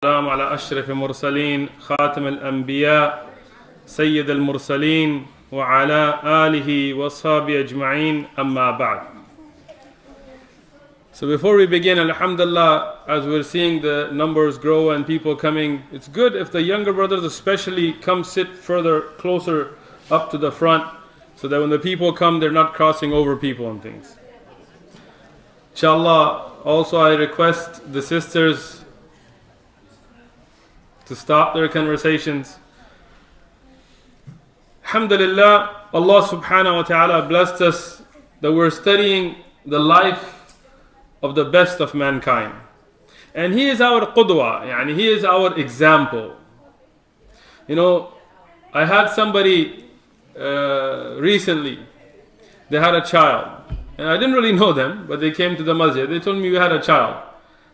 السلام على أشرف المرسلين خاتم الأنبياء سيد المرسلين وعلى آله وصحبه أجمعين أما بعد. So before we begin, alhamdulillah, as we're seeing the numbers grow and people coming, it's good if the younger brothers especially come sit further, closer up to the front, so that when the people come, they're not crossing over people and things. Inshallah, also I request the sisters to stop their conversations. Alhamdulillah, Allah subhanahu wa ta'ala blessed us that we're studying the life of the best of mankind. And he is our qudwa, yani he is our example. You know, I had somebody recently, they had a child. And I didn't really know them, but they came to the masjid. They told me we had a child. I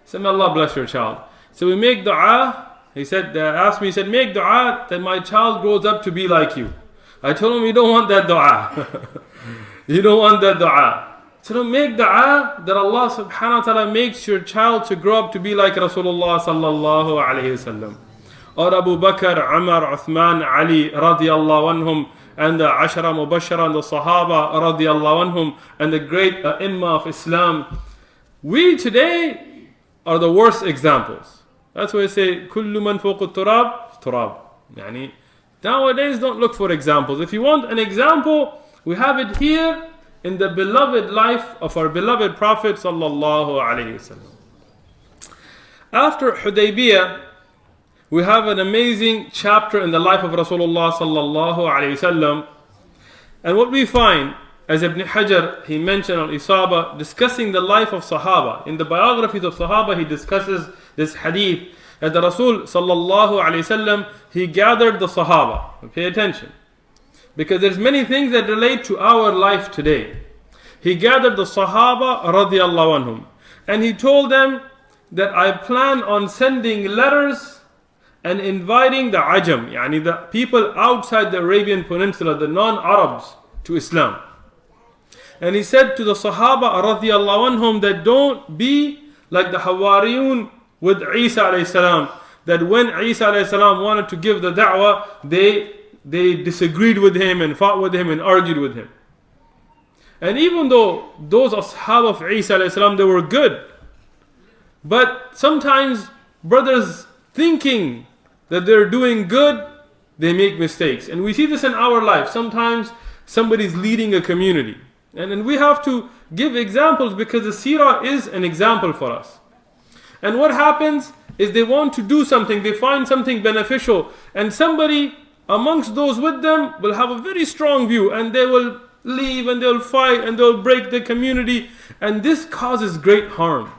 said, may Allah bless your child. So we make dua. He said, asked me, he said, make dua that my child grows up to be like you. I told him, you don't want that dua. You don't want that dua. So make dua that Allah subhanahu wa ta'ala makes your child to grow up to be like Rasulullah sallallahu alayhi wasallam. Or Abu Bakr, Umar, Uthman, Ali radiyallahu anhum, and the Ashara Mubashara and the Sahaba radiyallahu anhum, and the great A'imma of Islam. We today are the worst examples. That's why I say, كُلُّ مَنْ فوق التراب تراب. Yani, nowadays don't look for examples. If you want an example, we have it here in the beloved life of our beloved Prophet sallallahu alaihi wasallam. After Hudaybiyah, we have an amazing chapter in the life of Rasulullah sallallahu alaihi wasallam. And what we find, as Ibn Hajar, he mentioned al-Isaba, discussing the life of Sahaba. In the biographies of Sahaba, he discusses this hadith that the Rasul sallallahu alaihi wasallam, he gathered the Sahaba. Pay attention, because there's many things that relate to our life today. He gathered the Sahaba radiyallahu anhum, and he told them that I plan on sending letters and inviting the Ajam, yani the people outside the Arabian Peninsula, the non-Arabs, to Islam. And he said to the Sahaba radiyallahu anhum that don't be like the Hawariyun with Isa alayhi salam, that when Isa alayhi salam wanted to give the da'wah, they disagreed with him and fought with him and argued with him. And even though those ashab of Isa alayhi salam, they were good, but sometimes brothers thinking that they're doing good, they make mistakes. And we see this in our life. Sometimes somebody's leading a community, and we have to give examples, because the seerah is an example for us. And what happens is they want to do something, they find something beneficial, and somebody amongst those with them will have a very strong view, and they will leave and they'll fight and they'll break the community, and this causes great harm.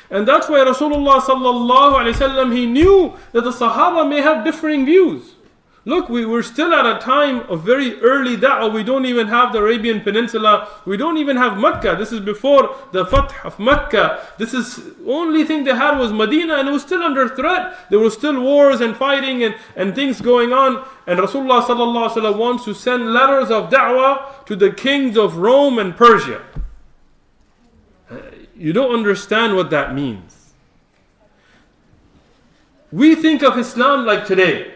And that's why Rasulullah sallallahu alaihi wasallam, he knew that the Sahaba may have differing views. Look, we were still at a time of very early da'wah. We don't even have the Arabian Peninsula. We don't even have Mecca. This is before the Fath of Mecca. This is only thing they had was Medina, and it was still under threat. There were still wars and fighting and things going on. And Rasulullah sallallahu alaihi wasallam wants to send letters of da'wah to the kings of Rome and Persia. You don't understand what that means. We think of Islam like today,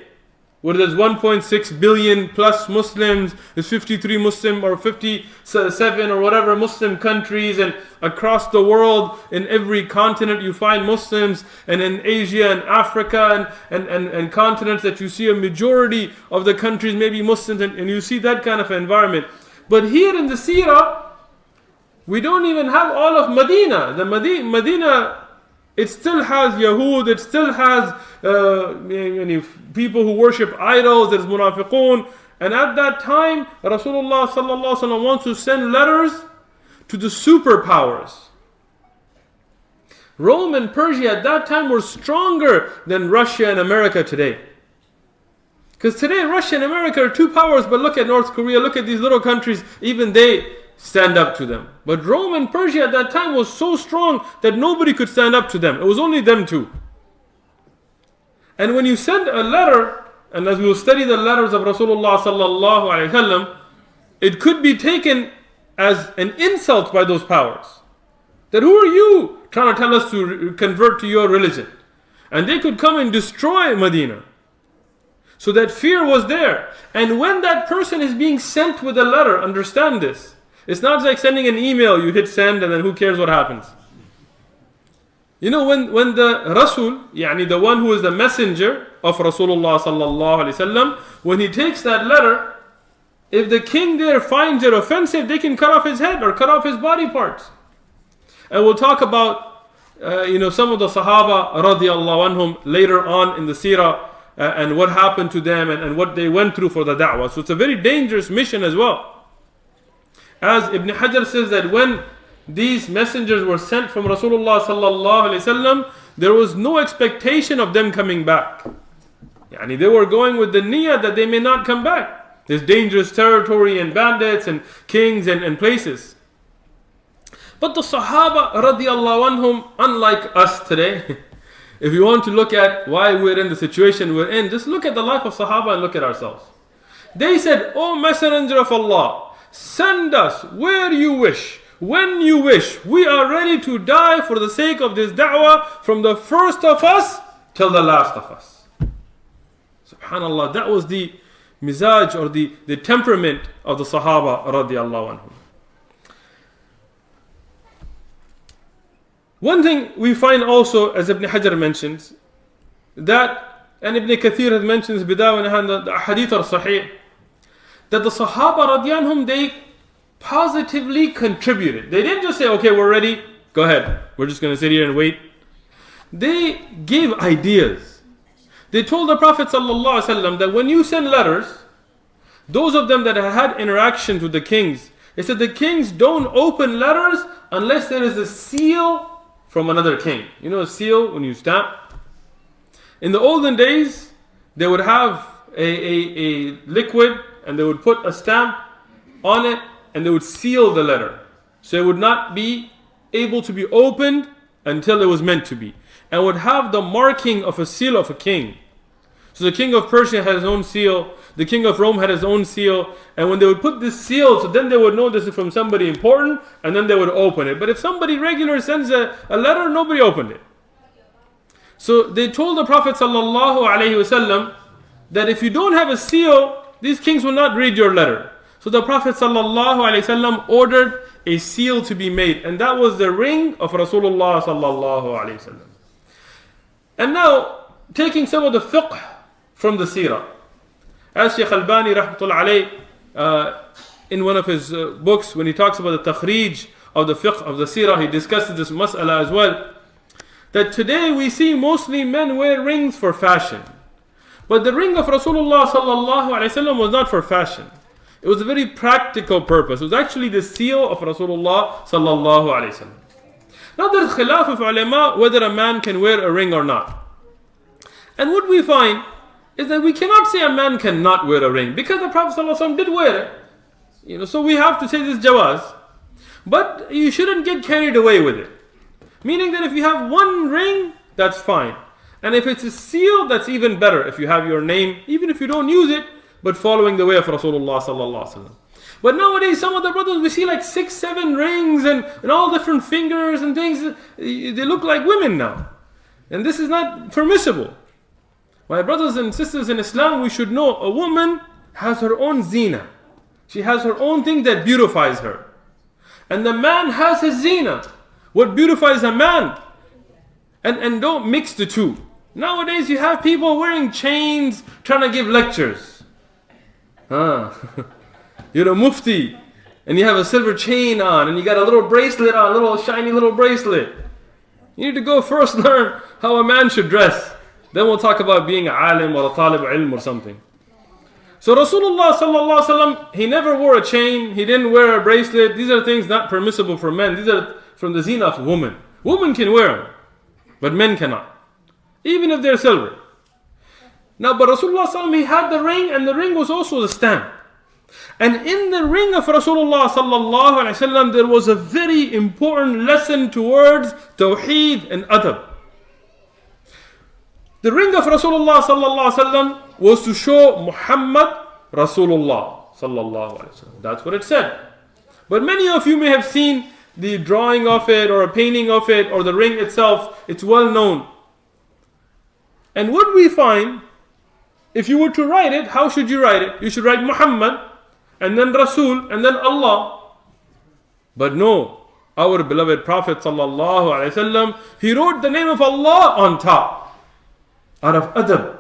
where there's 1.6 billion plus Muslims, there's 53 Muslim or 57 or whatever Muslim countries, and across the world, in every continent you find Muslims, and in Asia and Africa and continents that you see a majority of the countries maybe Muslims, and you see that kind of environment. But here in the seerah, we don't even have all of Medina. The Medina, it still has Yahud, it still has people who worship idols, there's munafiqun. And at that time, Rasulullah sallallahu alaihi wasallam wants to send letters to the superpowers. Rome and Persia at that time were stronger than Russia and America today. Because today Russia and America are two powers, but look at North Korea, look at these little countries, even they stand up to them. But Rome and Persia at that time was so strong that nobody could stand up to them. It was only them two. And when you send a letter, and as we will study the letters of Rasulullah sallallahu alaihi wasallam, it could be taken as an insult by those powers. That who are you trying to tell us to convert to your religion? and they could come and destroy Medina. So that fear was there. And when that person is being sent with a letter, understand this. It's not like sending an email, you hit send and then who cares what happens. You know, when the Rasul, yani the one who is the messenger of Rasulullah sallallahu alaihi wasallam, when he takes that letter, if the king there finds it offensive, they can cut off his head or cut off his body parts. And we'll talk about some of the Sahaba radiallahu anhum later on in the Seerah, and what happened to them and what they went through for the da'wah. So it's a very dangerous mission as well. As Ibn Hajar says that when these messengers were sent from Rasulullah sallallahu alaihi wasallam, there was no expectation of them coming back. Yani they were going with the niyyah that they may not come back. There's dangerous territory and bandits and kings and places. But the Sahaba radiallahu anhum, unlike us today, if you want to look at why we're in the situation we're in, just look at the life of Sahaba and look at ourselves. They said, "O Messenger of Allah, send us where you wish, when you wish. We are ready to die for the sake of this da'wah, from the first of us till the last of us." Subhanallah, that was the mizaj or the temperament of the Sahaba radiallahu anhum. One thing we find also, as Ibn Hajar mentions, that, and Ibn Kathir has mentioned this, Bidayah the Hadith or Sahih, that the Sahaba radiallahu anhum, they positively contributed. They didn't just say, "Okay, we're ready, go ahead, we're just going to sit here and wait." They gave ideas. They told the Prophet sallallahu alaihi wasallam that when you send letters, those of them that had interactions with the kings, they said the kings don't open letters unless there is a seal from another king. You know a seal when you stamp? In the olden days, they would have a liquid and they would put a stamp on it and they would seal the letter. So it would not be able to be opened until it was meant to be. And would have the marking of a seal of a king. So the king of Persia had his own seal, the king of Rome had his own seal, and when they would put this seal, so then they would know this is from somebody important, and then they would open it. But if somebody regular sends a letter, nobody opened it. So they told the Prophet sallallahu alaihi wasallam that if you don't have a seal, these kings will not read your letter. So the Prophet sallallahu alaihi wasallam ordered a seal to be made, and that was the ring of Rasulullah sallallahu alaihi wasallam. And now, taking some of the fiqh from the Seerah, as Shaykh Albani rahmatullah alayh, in one of his books, when he talks about the takhrij of the fiqh of the Seerah, he discusses this mas'ala as well, that today we see mostly men wear rings for fashion. But the ring of Rasulullah sallallahu alaihi wasallam was not for fashion. It was a very practical purpose. It was actually the seal of Rasulullah sallallahu alaihi wasallam. Now there's khilaf of ulama whether a man can wear a ring or not. And what we find is that we cannot say a man cannot wear a ring, because the Prophet ﷺ did wear it. So we have to say this jawaz. But you shouldn't get carried away with it. Meaning that if you have one ring, that's fine. And if it's a seal, that's even better. If you have your name, even if you don't use it, but following the way of Rasulullah ﷺ. But nowadays, some of the brothers, we see like 6, 7 rings and all different fingers and things. They look like women now. And this is not permissible. My brothers and sisters in Islam, we should know a woman has her own zina. She has her own thing that beautifies her. And the man has his zina. What beautifies a man. And don't mix the two. Nowadays you have people wearing chains trying to give lectures. You're a mufti and you have a silver chain on and you got a little bracelet on, a little shiny little bracelet. You need to go first learn how a man should dress. Then we'll talk about being a alim or a talib ilm or something. So Rasulullah sallallahu alaihi wasallam, he never wore a chain, he didn't wear a bracelet. These are things not permissible for men. These are from the zina of women. Women can wear them, but men cannot, even if they're silver. Now, but Rasulullah sallallahu alaihi wasallam, he had the ring, and the ring was also the stamp. And in the ring of Rasulullah sallallahu alaihi wasallam, there was a very important lesson towards tawheed and adab. The ring of Rasulullah sallallahu alaihi wasallam was to show Muhammad Rasulullah sallallahu alaihi wasallam. That's what it said. But many of you may have seen the drawing of it or a painting of it or the ring itself. It's well known. And what we find, if you were to write it, how should you write it? You should write Muhammad, and then Rasul, and then Allah. But no, our beloved Prophet sallallahu alaihi wasallam, he wrote the name of Allah on top, out of adab,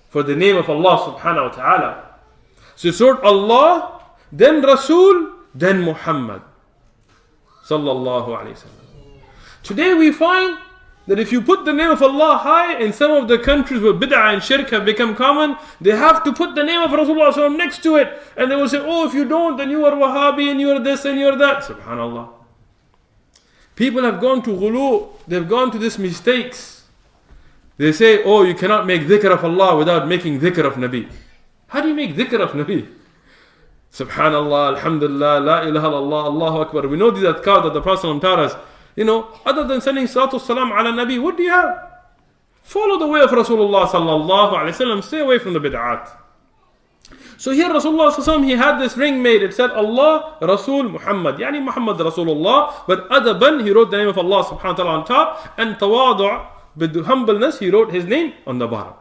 for the name of Allah subhanahu wa ta'ala. So it's wrote Allah, then Rasul, then Muhammad sallallahu alaihi wasallam. Today we find that if you put the name of Allah high, in some of the countries where bid'ah and shirk have become common, they have to put the name of Rasulullah SAW next to it. And they will say, oh, if you don't, then you are Wahhabi and you are this and you are that. Subhanallah. People have gone to ghulu, they've gone to these mistakes. They say, oh, you cannot make dhikr of Allah without making dhikr of Nabi. How do you make dhikr of Nabi? Subhanallah, Alhamdulillah, La ilaha illallah, Allahu Akbar. We know these adhkar that the Prophet taught us. You know, other than sending salatu salam ala Nabi, what do you have? Follow the way of Rasulullah sallallahu alayhi wasallam. Stay away from the bid'at. So here Rasulullah sallallahu alayhi wasallam, he had this ring made. It said Allah, Rasul, Muhammad. Yani Muhammad Rasulullah. But adaban, he wrote the name of Allah subhanahu wa ta'ala on top. And tawadu', with humbleness, he wrote his name on the bottom.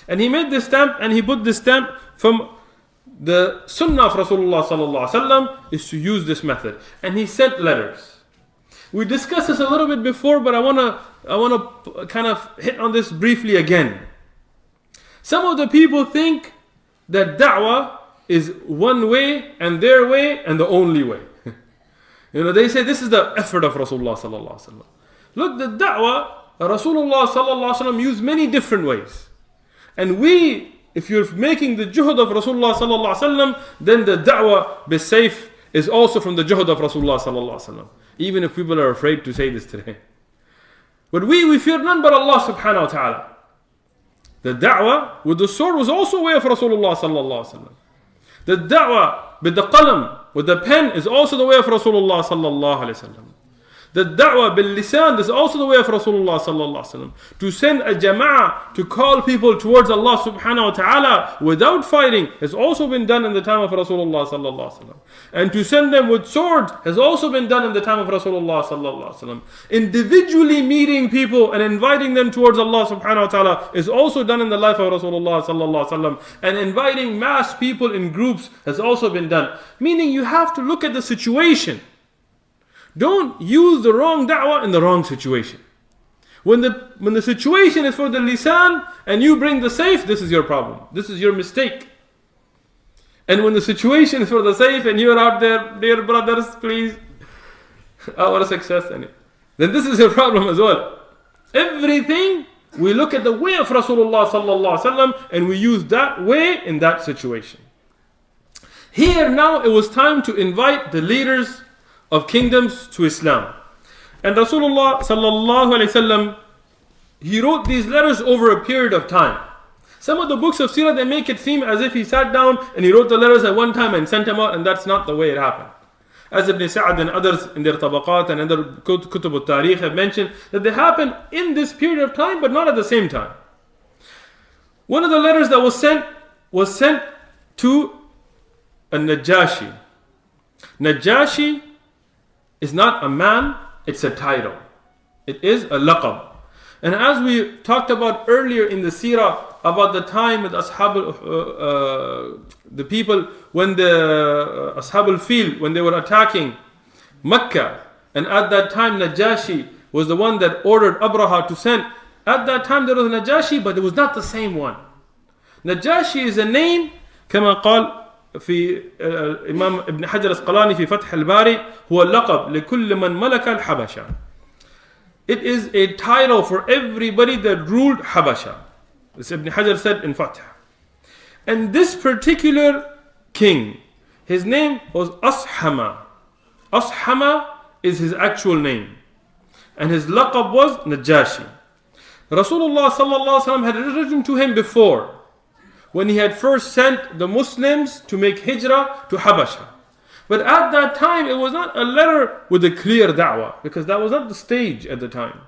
And he made this stamp, and he put this stamp from the sunnah of Rasulullah sallallahu alayhi wasallam is to use this method. And he sent letters. We discussed this a little bit before, but I wanna kind of hit on this briefly again. Some of the people think that da'wah is one way and their way and the only way. You know, they say this is the effort of Rasulullah sallallahu alaihi wasallam. Look, the da'wah, Rasulullah sallallahu alaihi wasallam used many different ways. And we, if you're making the juhud of Rasulullah sallallahu alaihi wasallam, then the da'wah bisayf is also from the juhud of Rasulullah sallallahu alaihi wasallam. Even if people are afraid to say this today. But we fear none but Allah subhanahu wa ta'ala. The da'wah with the sword was also a way of Rasulullah sallallahu alaihi wasallam. The da'wah with the qalam, with the pen, is also the way of Rasulullah sallallahu alaihi wasallam. The da'wah bil lisan is also the way of Rasulullah sallallahu alaihi wasallam. To send a jama'ah to call people towards Allah subhanahu wa ta'ala without fighting has also been done in the time of Rasulullah sallallahu alaihi wasallam. And to send them with swords has also been done in the time of Rasulullah sallallahu alaihi wasallam. Individually meeting people and inviting them towards Allah subhanahu wa ta'ala is also done in the life of Rasulullah sallallahu alaihi wasallam. And inviting mass people in groups has also been done. Meaning you have to look at the situation. Don't use the wrong da'wah in the wrong situation. When the situation is for the lisan and you bring the sayf, this is your problem. This is your mistake. And when the situation is for the sayf and you're out there, dear brothers, please, our success in it, then this is your problem as well. Everything, we look at the way of Rasulullah sallallahu alaihi wasallam and we use that way in that situation. Here now it was time to invite the leaders of kingdoms to Islam. And Rasulullah sallallahu alaihi wasallam, he wrote these letters over a period of time. Some of the books of Seerat, they make it seem as if he sat down and he wrote the letters at one time and sent them out, and that's not the way it happened. As Ibn Sa'd and others in their tabaqat and other kutub al-tarikh have mentioned that they happened in this period of time but not at the same time. One of the letters that was sent to a Najashi. Najashi is not a man, it's a title. It is a laqab. And as we talked about earlier in the seerah, about the time with the people, when the Ashab al-Fil, when they were attacking Mecca, and at that time Najashi was the one that ordered Abraha to send. At that time there was Najashi, but it was not the same one. Najashi is a name, كما قال في إمام ابن حجر العسقلاني في فتح الباري هو اللقب لكل من ملك الحبشة. It is a title for everybody that ruled Habasha. This Ibn Hajar said in Fath. And this particular king, his name was Ashama. Ashama is his actual name. And his laqab was Najashi. Rasulullah sallallahu alaihi wasallam had written to him before, when he had first sent the Muslims to make hijrah to Habasha. But at that time, it was not a letter with a clear da'wah, because that was not the stage at the time.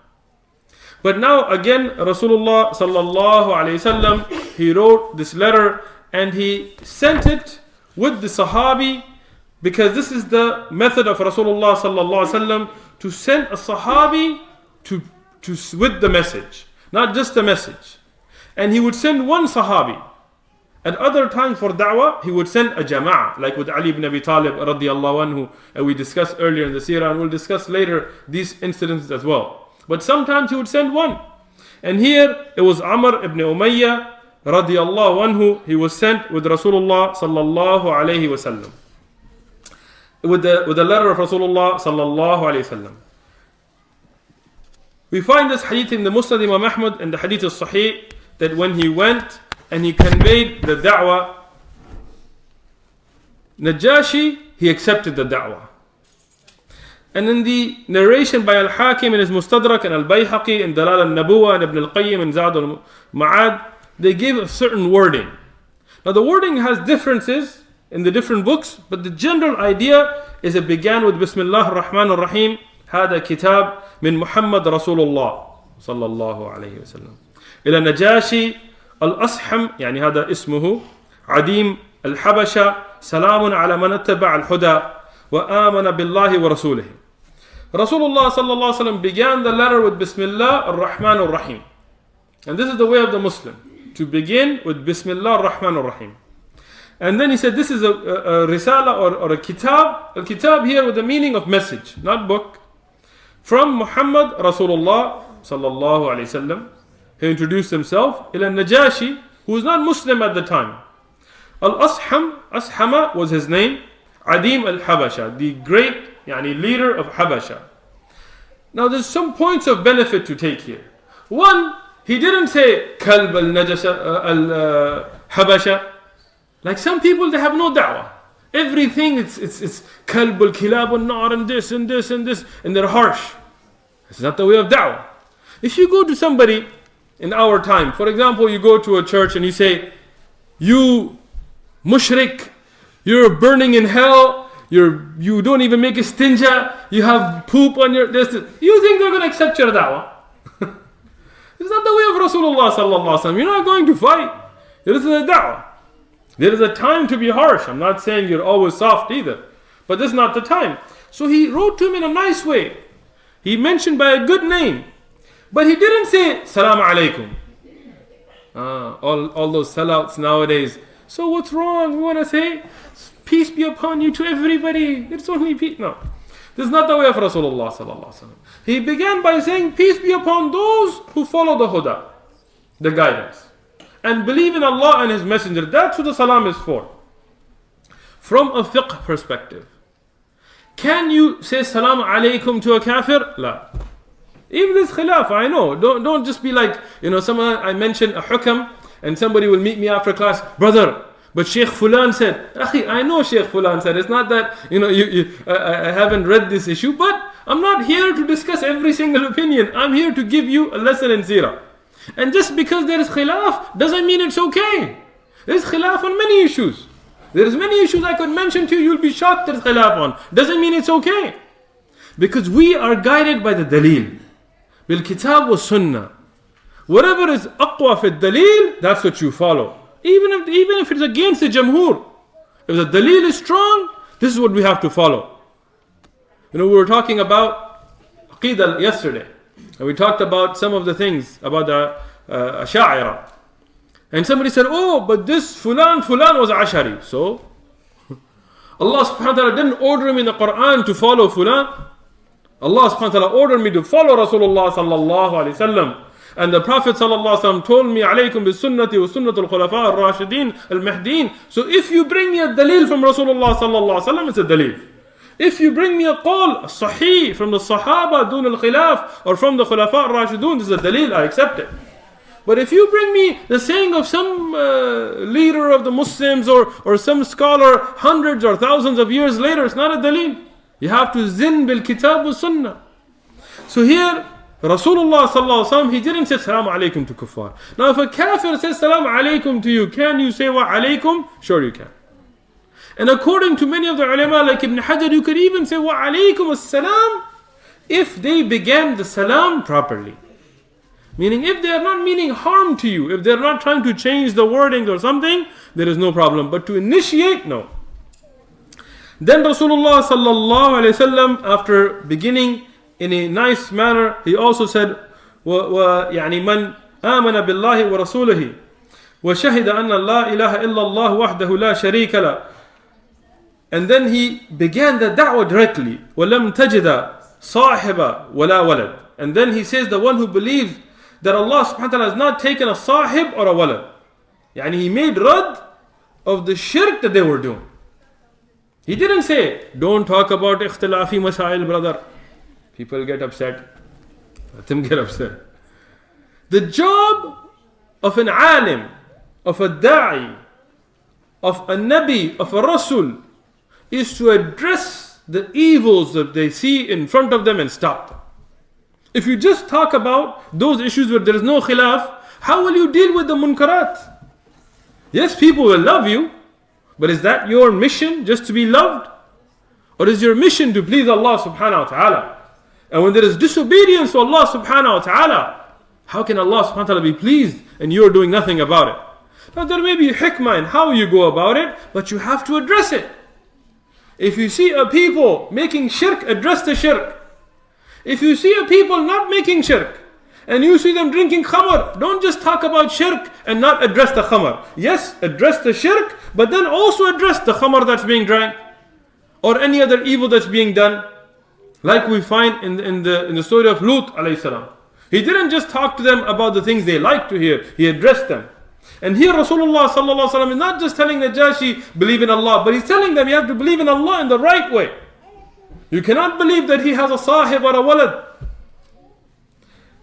But now again, Rasulullah sallallahu alaihi wasallam, he wrote this letter and he sent it with the Sahabi, because this is the method of Rasulullah sallallahu alaihi wasallam, to send a Sahabi with the message, not just the message. And he would send one Sahabi. At other times for da'wah, he would send a jama'ah, like with Ali ibn Abi Talib radiallahu anhu, and we discussed earlier in the seerah, and we'll discuss later these incidents as well. But sometimes he would send one. And here it was Amr ibn Umayyah radiallahu anhu, he was sent with Rasulullah sallallahu alayhi wasallam. With the letter of Rasulullah sallallahu alayhi wasallam. We find this hadith in the Musnad Imam Ahmad and the hadith is Sahih, that when he went and he conveyed the da'wah, Najashi, he accepted the da'wah. And in the narration by Al-Hakim in his Mustadrak and Al-Bayhaqi and Dalal al-Nabuwa and Ibn al-Qayyim and Zad al-Ma'ad, they gave a certain wording. Now the wording has differences in the different books, but the general idea is it began with Bismillah ar-Rahman ar-Rahim, هذا كتاب من محمد رسول الله صلى الله عليه وسلم إلى نجاشي الأصحم، يعني هذا اسمه، عديم الحبشة، سلام على من اتبع الهدى وآمن بالله ورسوله. Rasulullah sallallahu alaihi wasallam began the letter with Bismillah ar-Rahman ar-Rahim. And this is the way of the Muslim, to begin with Bismillah ar-Rahman ar-Rahim. And then he said this is a risala or a kitab. Al-kitab here with the meaning of message, not book. From Muhammad Rasulullah sallallahu alaihi wasallam. He introduced himself. Ila Najashi, who was not Muslim at the time. Al-Asham, Ashama was his name. Adim al-Habasha, the great leader of Habasha. Now there's some points of benefit to take here. One, he didn't say Kalb al-Habasha. Like some people, they have no da'wah. Everything, it's Kalb al-Kilab al-Nar and this and this and this, and they're harsh. It's not the way of da'wah. If you go to somebody in our time, for example, you go to a church and you say, you mushrik, you're burning in hell, you don't even make istinja, you have poop on your this. You think they're going to accept your da'wah? It's not the way of Rasulullah sallallahu alaihi wasallam. You're not going to fight. This is a da'wah. There is a time to be harsh. I'm not saying you're always soft either, but this is not the time. So he wrote to him in a nice way. He mentioned by a good name, but he didn't say Salam alaikum. All those sellouts nowadays. So what's wrong? We want to say peace be upon you to everybody. It's only peace. No, this is not the way of Rasulullah sallallahu alaihi wasallam. He began by saying peace be upon those who follow the huda, the guidance, and believe in Allah and His Messenger. That's what the salam is for. From a fiqh perspective, can you say salam alaikum to a kafir? La. Even this khilaf, I know. Don't just be like, someone, I mentioned a hukam and somebody will meet me after class, brother, but Shaykh Fulan said, Akhi, I know Shaykh Fulan said, it's not that, I haven't read this issue, but I'm not here to discuss every single opinion. I'm here to give you a lesson in seerah. And just because there is khilaf doesn't mean it's okay. There's khilaf on many issues. There's many issues I could mention to you, you'll be shocked there's khilaf on. Doesn't mean it's okay. Because we are guided by the dalil. Bil kitab wa sunnah. Whatever is aqwa fi dalil, that's what you follow. Even if it's against the jamhur. If the dalil is strong, this is what we have to follow. We were talking about aqidah yesterday. And we talked about some of the things about the Ash'ari. And somebody said, but this Fulan was Ash'ari. So, Allah subhanahu wa ta'ala didn't order me in the Quran to follow Fulan. Allah subhanahu wa ta'ala ordered me to follow Rasulullah sallallahu alayhi wasallam. And the Prophet sallallahu alayhi wasallam told me, alaykum bis sunnati wa sunnatul khulafa al-rashidin al-mahdeen. So if you bring me a dalil from Rasulullah sallallahu alayhi wasallam, it's a dalil. If you bring me a qawl, a sahih, from the Sahaba, dun al-khilaf, or from the Khulafa al-Rashidun, this is a dalil, I accept it. But if you bring me the saying of some leader of the Muslims or some scholar hundreds or thousands of years later, it's not a dalil. You have to zin bil kitab wa sunnah. So here, Rasulullah sallallahu alaihi wasallam, he didn't say salam alaikum to kuffar. Now if a kafir says salam alaikum to you, can you say wa alaikum? Sure you can. And according to many of the ulama like Ibn Hajar, you could even say wa alaikum as-salam if they began the salam properly. Meaning if they are not meaning harm to you, if they are not trying to change the wording or something, there is no problem. But to initiate, no. Then Rasulullah sallallahu alayhi wasallam, after beginning in a nice manner, he also said, يعني من آمن بالله ورسوله وشهد أن لا إله إلا الله وحده لا شريك له. And then he began the da'wah directly. وَلَمْ تَجِدَ صَاحِبًا وَلَا وَلَدٍ. And then he says, the one who believes that Allah subhanahu wa ta'ala has not taken a sahib or a walad. Yani he made rad of the shirk that they were doing. He didn't say, don't talk about ikhtilafi masail, brother. People get upset. Let them get upset. The job of an alim, of a da'i, of a nabi, of a rasul, is to address the evils that they see in front of them and stop. If you just talk about those issues where there is no khilaf, how will you deal with the munkarat? Yes, people will love you, but is that your mission, just to be loved? Or is your mission to please Allah subhanahu wa ta'ala? And when there is disobedience to Allah subhanahu wa ta'ala, how can Allah subhanahu wa ta'ala be pleased and you are doing nothing about it? Now there may be hikmah in how you go about it, but you have to address it. If you see a people making shirk, address the shirk. If you see a people not making shirk, and you see them drinking khamr, don't just talk about shirk and not address the khamr. Yes, address the shirk, but then also address the khamr that's being drank, or any other evil that's being done. Like we find in the story of Lut alayhi salam. He didn't just talk to them about the things they like to hear, he addressed them. And here Rasulullah sallallahu alaihi wasallam is not just telling Najashi, believe in Allah, but he's telling them you have to believe in Allah in the right way. You cannot believe that he has a sahib or a walad.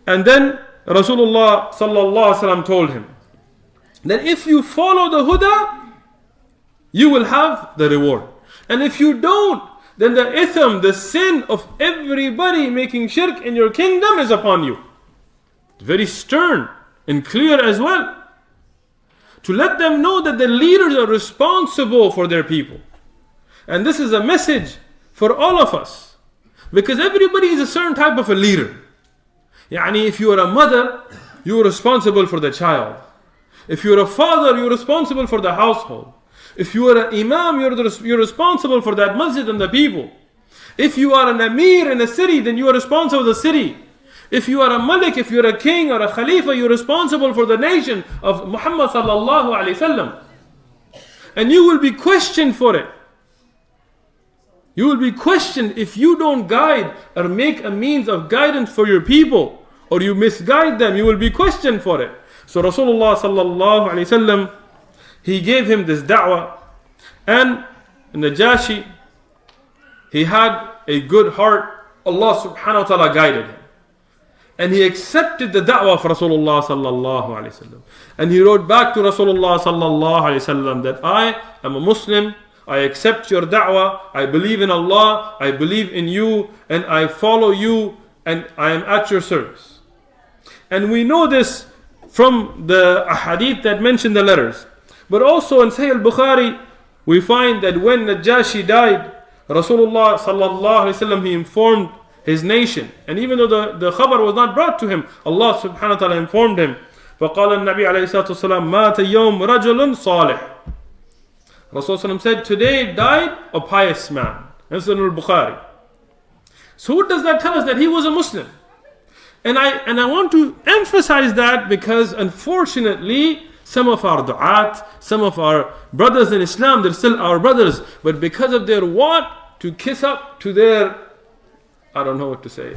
And then Rasulullah sallallahu alaihi wasallam told him that if you follow the huda, you will have the reward. And if you don't, then the itham, the sin of everybody making shirk in your kingdom is upon you. Very stern and clear as well. To let them know that the leaders are responsible for their people. And this is a message for all of us. Because everybody is a certain type of a leader. Yani if you are a mother, you are responsible for the child. If you are a father, you are responsible for the household. If you are an imam, you're responsible for that masjid and the people. If you are an amir in a city, then you are responsible for the city. If you are a malik, if you're a king or a khalifa, you're responsible for the nation of Muhammad sallallahu alaihi wasallam. And you will be questioned for it. You will be questioned if you don't guide or make a means of guidance for your people, or you misguide them, you will be questioned for it. So Rasulullah sallallahu alaihi wasallam, he gave him this da'wah, and Najashi, he had a good heart. Allah subhanahu wa ta'ala guided him. And he accepted the da'wah of Rasulullah sallallahu alaihi wasallam. And he wrote back to Rasulullah sallallahu alaihi wasallam that I am a Muslim, I accept your da'wah, I believe in Allah, I believe in you, and I follow you, and I am at your service. And we know this from the ahadith that mention the letters. But also in Sahih al-Bukhari, we find that when Najashi died, Rasulullah sallallahu alaihi wasallam, he informed his nation. And even though the khabar was not brought to him, Allah subhanahu wa ta'ala informed him. فَقَالَ النَّبِي عَلَيْهِ الصَّلَاةُ وَالسَّلَامُ مَاتَ يَوْمْ رَجُلٌ صَالِحٌ. Rasulullah said, today died a pious man. That's in al-Bukhari. So what does that tell us? That he was a Muslim. And I want to emphasize that because unfortunately, some of our du'at, some of our brothers in Islam, they're still our brothers, but because of their want to kiss up to their, I don't know what to say,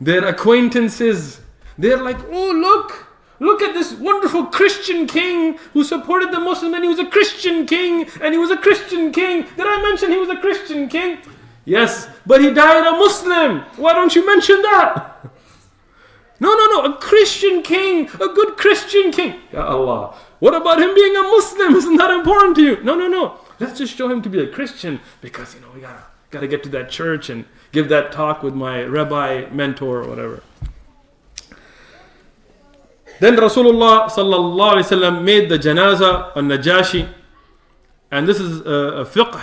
their acquaintances, they're like, oh look at this wonderful Christian king who supported the Muslim, and he was a Christian king, and he was a Christian king. Did I mention he was a Christian king? Yes, but he died a Muslim. Why don't you mention that? No, a Christian king, a good Christian king. Ya Allah, what about him being a Muslim? Isn't that important to you? No. Let's just show him to be a Christian because, we gotta get to that church and give that talk with my rabbi mentor or whatever. Then Rasulullah sallallahu alaihi wasallam made the janazah on Najashi, and this is a fiqh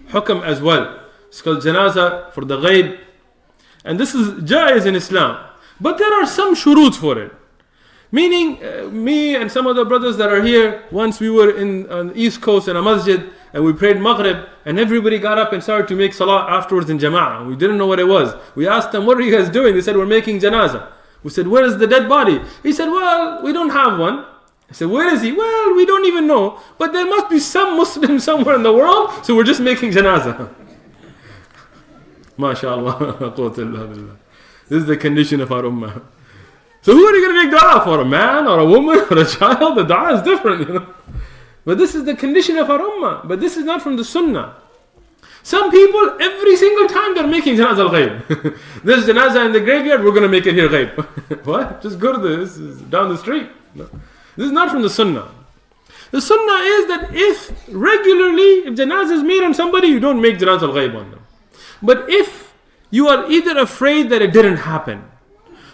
hukm as well. It's called janazah for the ghaib, and this is jaiz in Islam. But there are some shuruts for it. Meaning, me and some of the brothers that are here, once we were on the East Coast in a masjid, and we prayed Maghrib, and everybody got up and started to make salah afterwards in jama'ah. We didn't know what it was. We asked them, what are you guys doing? They said, we're making janazah. We said, where is the dead body? He said, well, we don't have one. I said, where is he? Well, we don't even know. But there must be some Muslim somewhere in the world, so we're just making janazah. MashaAllah. This is the condition of our ummah. So who are you going to make dua for? A man or a woman or a child? The dua is different, you know. But this is the condition of our ummah. But this is not from the sunnah. Some people, every single time they're making janazah al-ghayb. There's janazah in the graveyard, we're going to make it here ghayb. What? Just go to this, down the street. No. This is not from the sunnah. The sunnah is that if regularly, if janazah is made on somebody, you don't make janazah al-ghayb on them. But if you are either afraid that it didn't happen,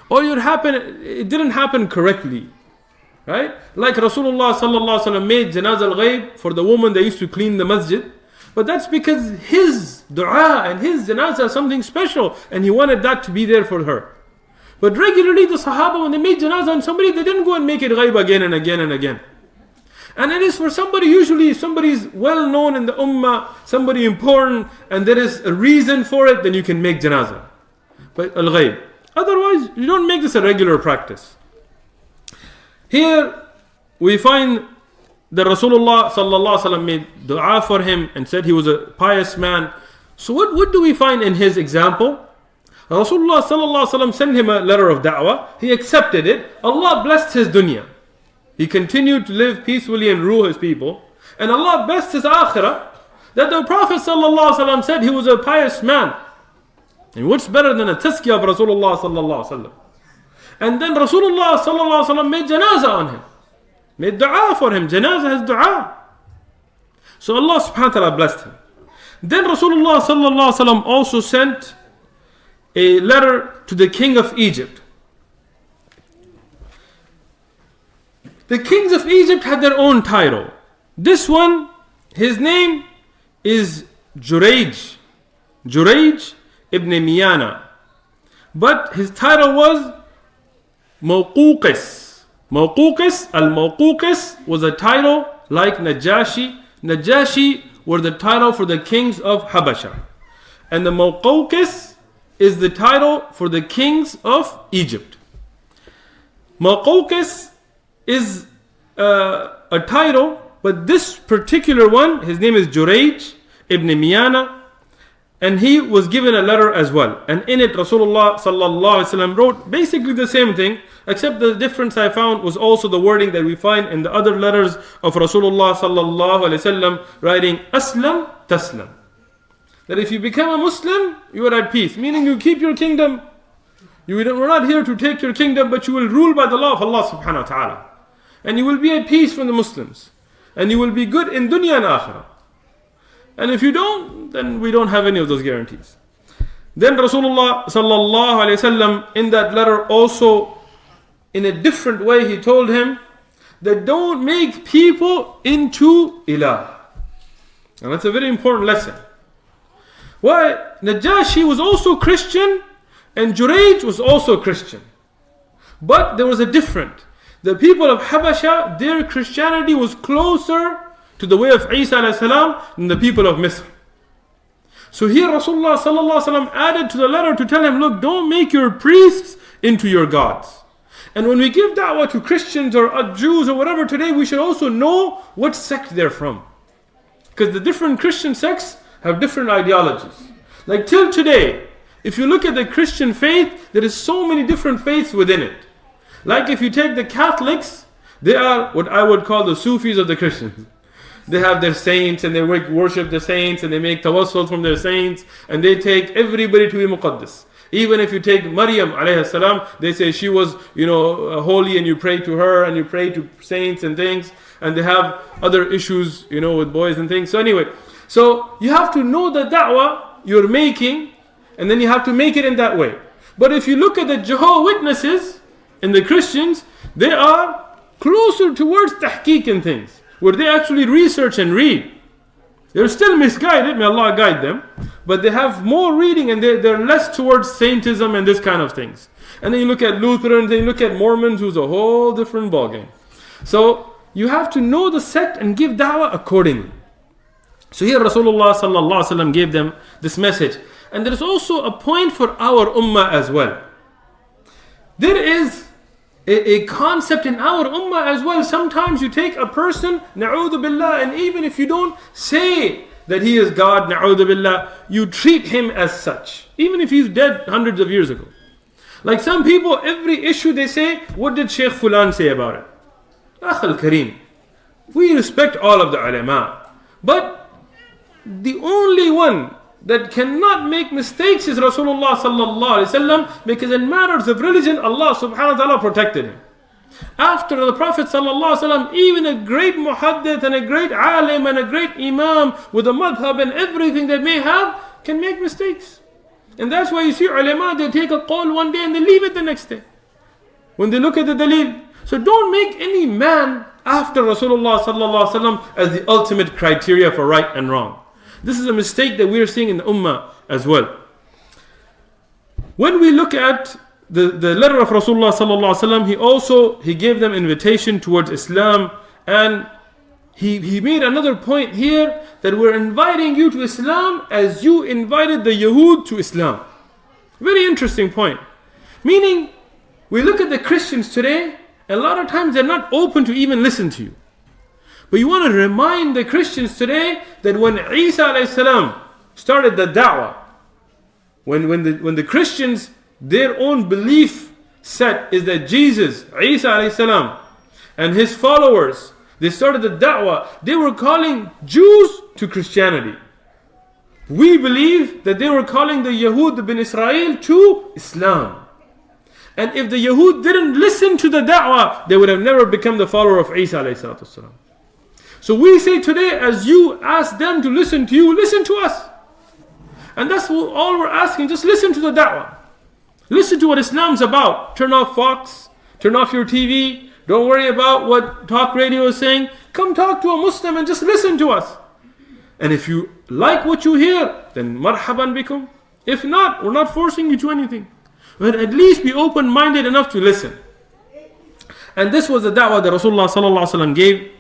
or it didn't happen correctly, right? Like Rasulullah sallallahu alaihi wasallam made janazah al-ghayb for the woman that used to clean the masjid. But that's because his dua and his janazah is something special, and he wanted that to be there for her. But regularly the Sahaba, when they made janazah on somebody, they didn't go and make it ghayb again and again and again. And it is for somebody, usually if somebody's well known in the ummah, somebody important, and there is a reason for it, then you can make janazah. But al-ghayb. Otherwise, you don't make this a regular practice. Here we find that Rasulullah sallallahu alaihi wasallam made dua for him and said he was a pious man. So what do we find in his example? Rasulullah sallallahu alaihi wasallam sent him a letter of da'wah. He accepted it. Allah blessed his dunya. He continued to live peacefully and rule his people. And Allah blessed his akhirah. That the Prophet sallallahu alaihi wasallam said he was a pious man. And what's better than a tazkiyah of Rasulullah sallallahu alaihi wasallam? And then Rasulullah sallallahu alaihi wasallam made janazah on him. Made dua for him. Janazah is dua. So Allah subhanahu wa ta'ala blessed him. Then Rasulullah sallallahu alaihi wasallam also sent a letter to the king of Egypt. The kings of Egypt had their own title. This one, his name is 𝐭𝐮 ibn Miyana. But his title was Mawquqis. Al-Mawquqis was a title like Najashi. Najashi were the title for the kings of Habasha. And the Mawquqis is the title for the kings of Egypt. Mawquqis is a title, but this particular one, his name is 𝐭𝐮 ibn Miyana, and he was given a letter as well. And in it, Rasulullah sallallahu alaihi wasallam wrote basically the same thing, except the difference I found was also the wording that we find in the other letters of Rasulullah sallallahu alaihi wasallam, writing Aslam Taslam. That if you become a Muslim, you are at peace, meaning you keep your kingdom. We're not here to take your kingdom, but you will rule by the law of Allah subhanahu wa ta'ala. And you will be at peace from the Muslims. And you will be good in dunya and akhirah. And if you don't, then we don't have any of those guarantees. Then Rasulullah sallallahu alayhi wasallam in that letter also, in a different way, he told him that don't make people into ilah. And that's a very important lesson. Why? Najashi was also Christian and 𝐭𝐮 was also Christian. But there was a difference. The people of Habasha, their Christianity was closer to the way of Isa alayhi salam than the people of Misr. So here Rasulullah sallallahu alaihi wasallam added to the letter to tell him, look, don't make your priests into your gods. And when we give da'wah to Christians or Jews or whatever today, we should also know what sect they're from. Because the different Christian sects have different ideologies. Like till today, if you look at the Christian faith, there is so many different faiths within it. Like if you take the Catholics, they are what I would call the Sufis of the Christians. They have their saints and they worship the saints and they make tawassul from their saints and they take everybody to be muqaddas. Even if you take Maryam alayhi salam, they say she was, holy and you pray to her and you pray to saints and things, and they have other issues, with boys and things. So anyway, so you have to know the da'wah you're making and then you have to make it in that way. But if you look at the Jehovah's Witnesses and the Christians, they are closer towards tahqiq and things, where they actually research and read. They're still misguided, may Allah guide them, but they have more reading and they're less towards saintism and this kind of things. And then you look at Lutherans, then you look at Mormons, who's a whole different ballgame. So you have to know the sect and give da'wah accordingly. So here Rasulullah sallallahu alaihi wasallam gave them this message. And there is also a point for our ummah as well. there is a concept in our ummah as well. Sometimes you take a person, na'udhu billah, and even if you don't say that he is God, na'udhu billah, you treat him as such, even if he's dead hundreds of years ago. Like some people, every issue they say, what did Shaykh Fulan say about it? Akh al-Kareem, we respect all of the ulama, but the only one that cannot make mistakes is Rasulullah sallallahu alaihi wasallam, because in matters of religion, Allah subhanahu wa ta'ala protected him. After the Prophet sallallahu alaihi wasallam, even a great muhaddith and a great alim and a great imam with a madhab and everything they may have can make mistakes. And that's why you see ulama, they take a qawl one day and they leave it the next day when they look at the dalil. So don't make any man after Rasulullah sallallahu alaihi wasallam as the ultimate criteria for right and wrong. This is a mistake that we are seeing in the ummah as well. When we look at the letter of Rasulullah sallallahu alaihi wasallam, he gave them invitation towards Islam, and he made another point here that we're inviting you to Islam as you invited the Yahud to Islam. Very interesting point. Meaning, we look at the Christians today, and a lot of times they're not open to even listen to you. But you want to remind the Christians today that when Isa alayhi salam started the da'wah, when the Christians, their own belief set is that Jesus, Isa alayhi salam, and his followers, they started the da'wah, they were calling Jews to Christianity. We believe that they were calling the Yahud bin Israel to Islam. And if the Yahud didn't listen to the da'wah, they would have never become the follower of Isa alayhi salatu wasalam. So we say today, as you ask them to listen to you, listen to us. And that's all we're asking, just listen to the da'wah. Listen to what Islam's about. Turn off Fox, turn off your TV, don't worry about what talk radio is saying. Come talk to a Muslim and just listen to us. And if you like what you hear, then marhaban bikum. If not, we're not forcing you to anything. But at least be open-minded enough to listen. And this was the da'wah that Rasulullah sallallahu alaihi wasallam gave.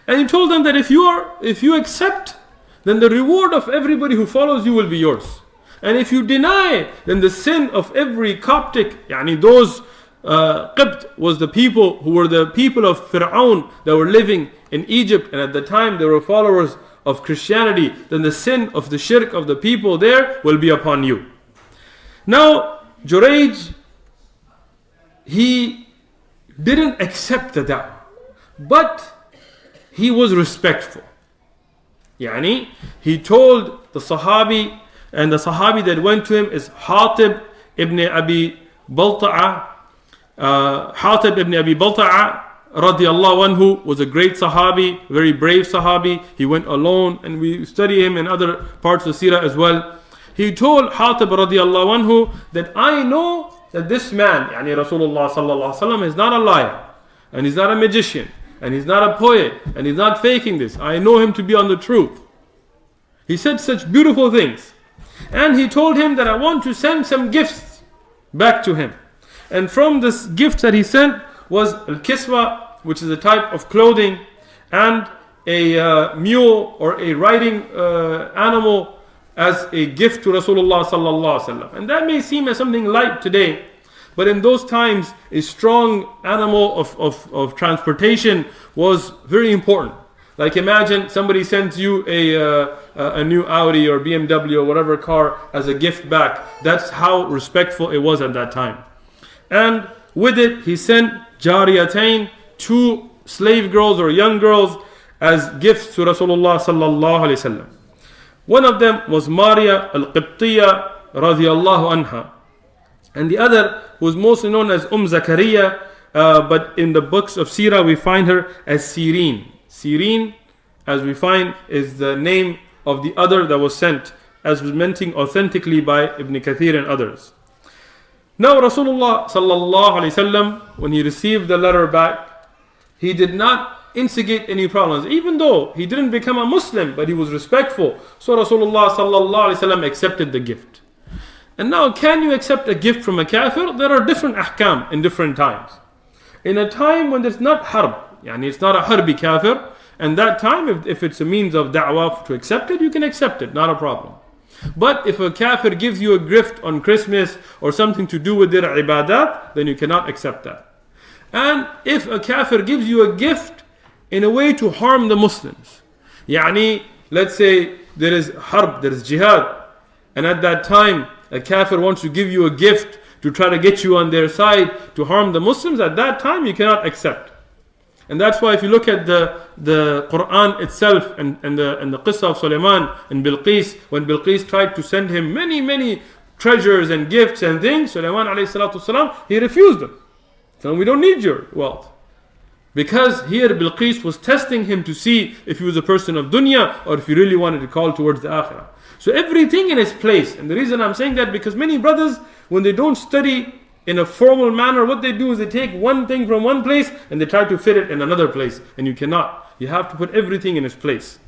And he told them that if you accept, then the reward of everybody who follows you will be yours. And if you deny, then the sin of every Coptic, those Qibt was the people who were the people of Fir'aun that were living in Egypt, and at the time they were followers of Christianity, then the sin of the shirk of the people there will be upon you. Now, Jurayj, he didn't accept the da'wah, but he was respectful. He told the Sahabi, and the Sahabi that went to him is Hatib ibn Abi Balta'a. Hatib ibn Abi Balta'a radiyallahu anhu was a great Sahabi, very brave Sahabi. He went alone, and we study him in other parts of Seerat as well. He told Hatib radiyallahu anhu that I know that this man, Rasulullah sallallahu alaihi wasallam, is not a liar, and he's not a magician, and he's not a poet, and he's not faking this. I know him to be on the truth. He said such beautiful things. And he told him that I want to send some gifts back to him. And from this gift that he sent was al-kiswa, which is a type of clothing, and a mule or a riding animal as a gift to Rasulullah sallallahu alaihi wasallam. And that may seem as something light today, but in those times, a strong animal of transportation was very important. Like imagine somebody sends you a new Audi or BMW or whatever car as a gift back. That's how respectful it was at that time. And with it, he sent jariyatain, 2 slave girls or young girls, as gifts to Rasulullah sallallahu alaihi wasallam. One of them was Maria al-Qibtiyya radiyallahu anha, and the other was mostly known as Zakaria, but in the books of Seerah we find her as Sirin. Sirin, as we find, is the name of the other that was sent, as was mentioned authentically by Ibn Kathir and others. Now Rasulullah sallallahu alaihi wasallam, when he received the letter back, he did not instigate any problems, even though he didn't become a Muslim, but he was respectful. So Rasulullah sallallahu alaihi wasallam accepted the gift. And now, can you accept a gift from a kafir? There are different ahkam in different times. In a time when there's not harb, it's not a harbi kafir, and that time, if it's a means of da'wah to accept it, you can accept it, not a problem. But if a kafir gives you a gift on Christmas or something to do with their ibadat, then you cannot accept that. And if a kafir gives you a gift in a way to harm the Muslims, يعني, let's say there is harb, there is jihad, and at that time a kafir wants to give you a gift to try to get you on their side to harm the Muslims, at that time you cannot accept. And that's why if you look at the Quran itself and the qissa of Sulaiman and Bilqis, when Bilqis tried to send him many treasures and gifts and things, Sulaiman alayhi salatu wasalam, he refused them. So we don't need your wealth. Because here Bilqis was testing him to see if he was a person of dunya or if he really wanted to call towards the akhirah. So everything in its place. And the reason I'm saying that, because many brothers, when they don't study in a formal manner, what they do is they take one thing from one place and they try to fit it in another place. And you cannot. You have to put everything in its place.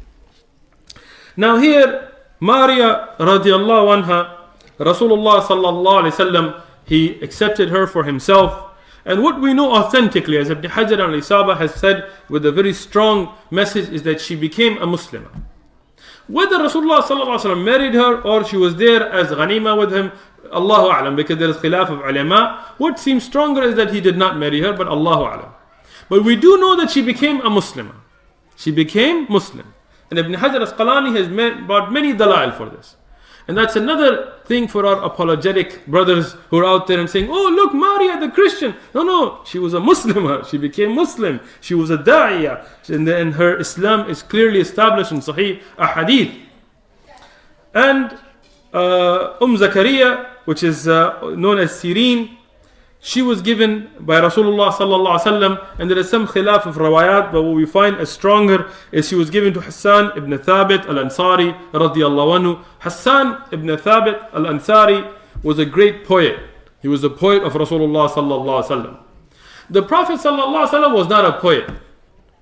Now here, Maria radiallahu anha, Rasulullah sallallahu alayhi wasallam, he accepted her for himself. And what we know authentically, as Ibn Hajar al-Isaba has said with a very strong message, is that she became a Muslimah. Whether Rasulullah sallallahu alaihi wasallam married her or she was there as ghanima with him, Allahu a'lam, because there is khilaf of ulama. What seems stronger is that he did not marry her, but Allahu a'lam. But we do know that she became a Muslimah. She became Muslim. And Ibn Hajar al-Asqalani has brought many dalail for this. And that's another thing for our apologetic brothers who are out there and saying, oh look, Maria the Christian. No, she was a Muslimah. She became Muslim. She was a da'iyah. And her Islam is clearly established in Sahih Ahadith. And Zakaria, which is known as Sirin, she was given by Rasulullah sallallahu alaihi wasallam, and there is some khilaf of rawayat, but what we find as stronger is she was given to Hassan ibn Thabit al-Ansari radiyallahu anhu. Hassan ibn Thabit al-Ansari was a great poet. He was a poet of Rasulullah sallallahu alaihi wasallam. The Prophet sallallahu alaihi wasallam was not a poet.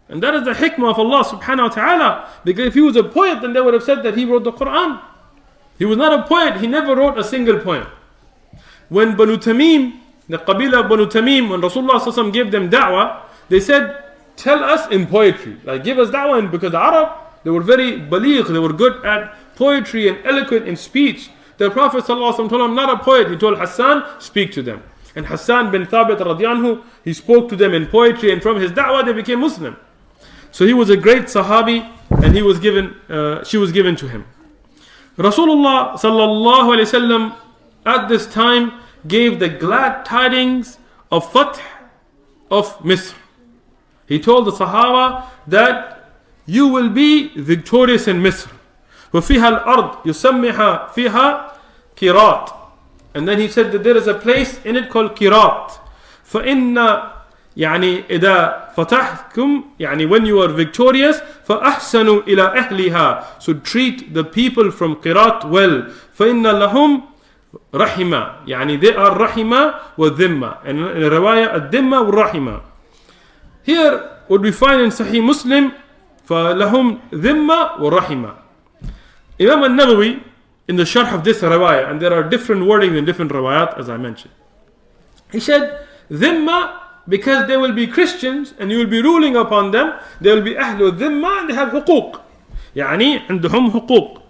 And that is the hikmah of Allah subhanahu wa ta'ala. Because if he was a poet, then they would have said that he wrote the Quran. He was not a poet. He never wrote a single poem. When Banu Tamim, the Qabila of Banu Tamim, when Rasulullah sallallahu alaihi wasallam gave them da'wah, they said, tell us in poetry. Like give us da'wah. And because the Arab, they were very baligh, they were good at poetry and eloquent in speech. The Prophet sallallahu alaihi wasallam told him, I'm not a poet. He told Hassan, speak to them. And Hassan bin Thabit radiyallahu anhu, he spoke to them in poetry, and from his da'wah they became Muslim. So he was a great Sahabi, and she was given to him. Rasulullah sallallahu alaihi wasallam at this time gave the glad tidings of Fath of Misr. He told the Sahaba that you will be victorious in Misr. وَفِيهَا الْأَرْض يُسَمِّهَا فِيهَا 𝐻ِرَاط. And then he said that there is a place in it called Qirat. فَإِنَّ يعني إذا فتحكم يعني when you are victorious فأحسنوا إلى أهلها, so treat the people from Qirat well. فإن لهم رحمة, يعني they are رحمة وذمة, and in رواية الذمة والرحمة. Here what we find in Sahih Muslim, فلهم ذمة ورحمة. Imam al-Nawawi in the sharh of this riwayah, and there are different wordings in different riwayat as I mentioned, he said ذمة because they will be Christians and you will be ruling upon them. They will be أهل الذمة and they have حقوق, يعني عندهم حقوق.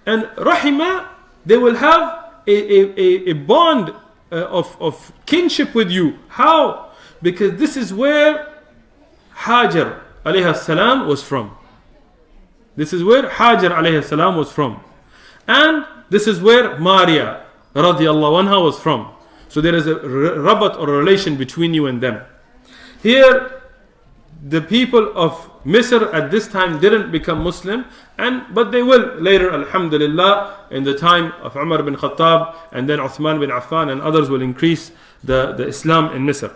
And رحمة, they will have a bond of kinship with you. How? Because this is where Hajar alayhi salam was from. This is where Hajar alayhi salam was from. And this is where Maria radiyallahu anha was from. So there is a rabat or a relation between you and them. Here, the people of Misr at this time didn't become Muslim, but they will later, alhamdulillah, in the time of Umar bin Khattab, and then Uthman bin Affan and others will increase the Islam in Misr.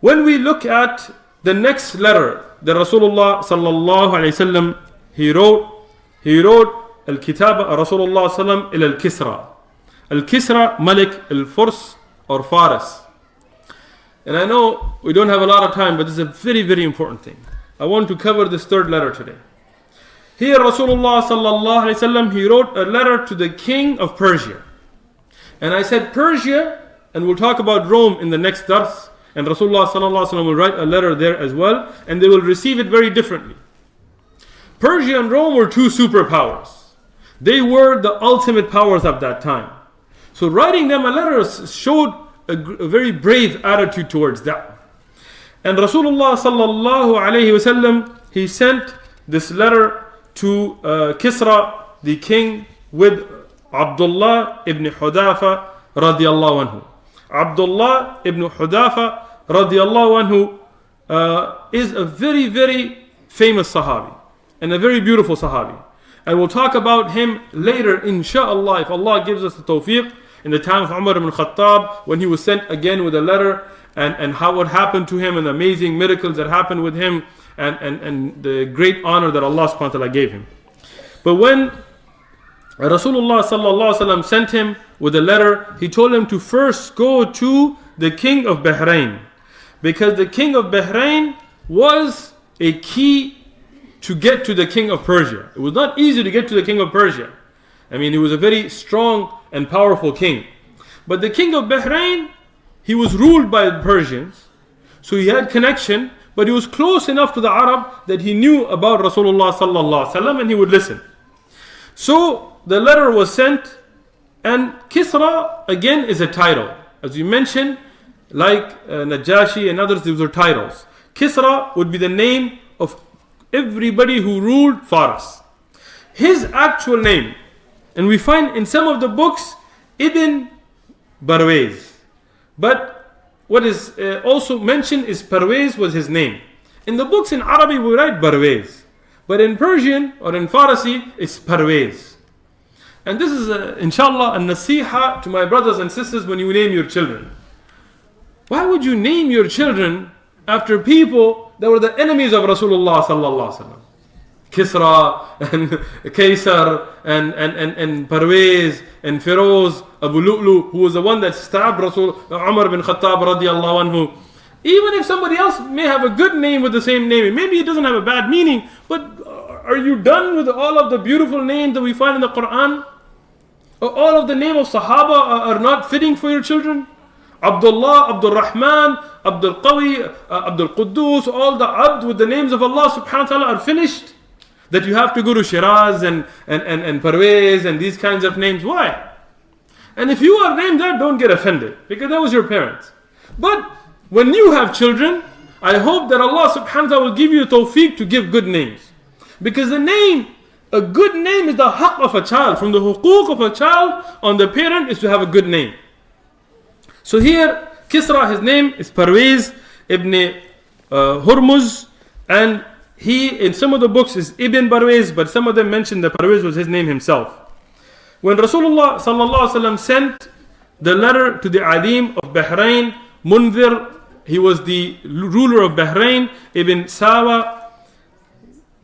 When we look at the next letter that Rasulullah sallallahu alayhi wasallam he wrote al-Kitaba Rasulullah sallam ila al-Kisra. Al-Kisra, Malik al-Furs or Faris. And I know we don't have a lot of time, but this is a very, very important thing. I want to cover this third letter today. Here Rasulullah sallallahu alayhi wasallam, he wrote a letter to the king of Persia. And I said Persia, and we'll talk about Rome in the next dars. And Rasulullah sallallahu alayhi wasallam will write a letter there as well, and they will receive it very differently. Persia and Rome were two superpowers. They were the ultimate powers of that time. So writing them a letter showed a very brave attitude towards that. And Rasulullah sallallahu alayhi wasallam, he sent this letter to Kisra, the king, with Abdullah ibn Hudafa radiallahu anhu. Abdullah ibn Hudafa radiallahu anhu is a very, very famous Sahabi and a very beautiful Sahabi. And we'll talk about him later, inshaAllah, if Allah gives us the tawfiq, in the time of Umar ibn Khattab, when he was sent again with a letter, and how what happened to him, and the amazing miracles that happened with him, and the great honor that Allah subhanahu wa ta'ala gave him. But when Rasulullah sallallahu alaihi wasallam sent him with a letter, he told him to first go to the king of Bahrain, because the king of Bahrain was a key to get to the king of Persia. It was not easy to get to the king of Persia. I mean, he was a very strong and powerful king. But the king of Bahrain, he was ruled by the Persians, so he had connection, but he was close enough to the Arab that he knew about Rasulullah sallallahu alaihi wasallam, and he would listen. So the letter was sent, and Kisra again is a title. As you mentioned, like Najashi and others, these are titles. Kisra would be the name of everybody who ruled Faras. His actual name, and we find in some of the books, Ibn Barwayz. But what is also mentioned is Parwayz was his name. In the books in Arabic we write Barwayz. But in Persian or in Farsi it's Parwayz. And this is inshallah a nasiha to my brothers and sisters when you name your children. Why would you name your children after people that were the enemies of Rasulullah sallallahu alaihi wasallam? Kisra and Kaysar and Parwayz and Feroz, Abu Lu'lu, who was the one that stabbed Umar bin Khattab radiallahu anhu. Even if somebody else may have a good name with the same name, maybe it doesn't have a bad meaning, but are you done with all of the beautiful names that we find in the Quran? All of the name of Sahaba are not fitting for your children? Abdullah, Abdul Rahman, Abdul Qawi, Abdul Quddus, all the Abd with the names of Allah subhanahu wa ta'ala are finished? That you have to go to Shiraz and Parwayz and these kinds of names. Why? And if you are named that, don't get offended, because that was your parents. But when you have children, I hope that Allah subhanahu wa ta'ala will give you the tawfiq to give good names. Because the name, a good name is the haqq of a child. From the huquq of a child on the parent is to have a good name. So here, Kisra, his name is Parwayz ibn Hurmuz, and he, in some of the books, is Ibn Barwayz, but some of them mention that Parwayz was his name himself. When Rasulullah sallallahu alaihi wasallam sent the letter to the Adim of Bahrain, Mundhir, he was the ruler of Bahrain, Ibn Sawa,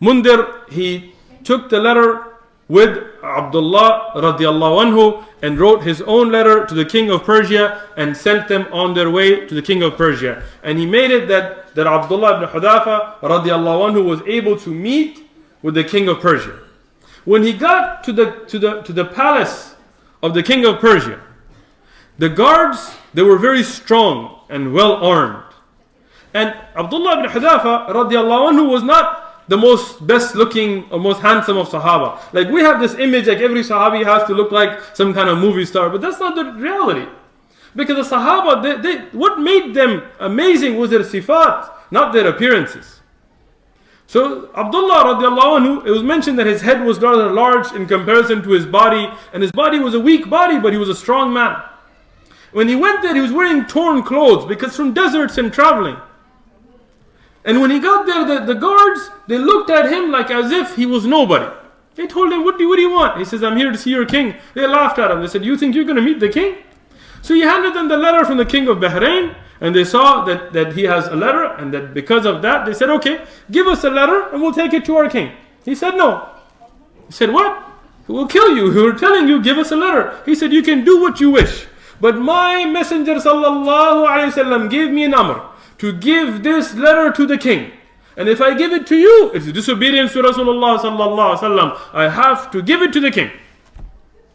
Mundhir, he took the letter with Abdullah radiallahu anhu and wrote his own letter to the king of Persia and sent them on their way to the king of Persia. And he made it that Abdullah ibn Hudafa radiallahu anhu was able to meet with the king of Persia. When he got to the palace of the king of Persia, the guards, they were very strong and well armed. And Abdullah ibn Hudafa radiallahu anhu was not the most best looking or most handsome of Sahaba. Like we have this image like every Sahabi has to look like some kind of movie star, but that's not the reality. Because the Sahaba, what made them amazing was their sifat, not their appearances. So Abdullah radiallahu anhu, it was mentioned that his head was rather large in comparison to his body, and his body was a weak body, but he was a strong man. When he went there, he was wearing torn clothes because from deserts and traveling. And when he got there, the guards, they looked at him like as if he was nobody. They told him, what do you want? He says, I'm here to see your king. They laughed at him. They said, you think you're going to meet the king? So he handed them the letter from the king of Bahrain, and they saw that he has a letter, and that because of that, they said, okay, give us a letter and we'll take it to our king. He said, no. He said, what? We'll kill you. We're telling you, give us a letter. He said, you can do what you wish. But my messenger sallallahu alayhi wasallam gave me an amr to give this letter to the king. And if I give it to you, it's disobedience to Rasulullah sallallahu alaihi wasallam. I have to give it to the king.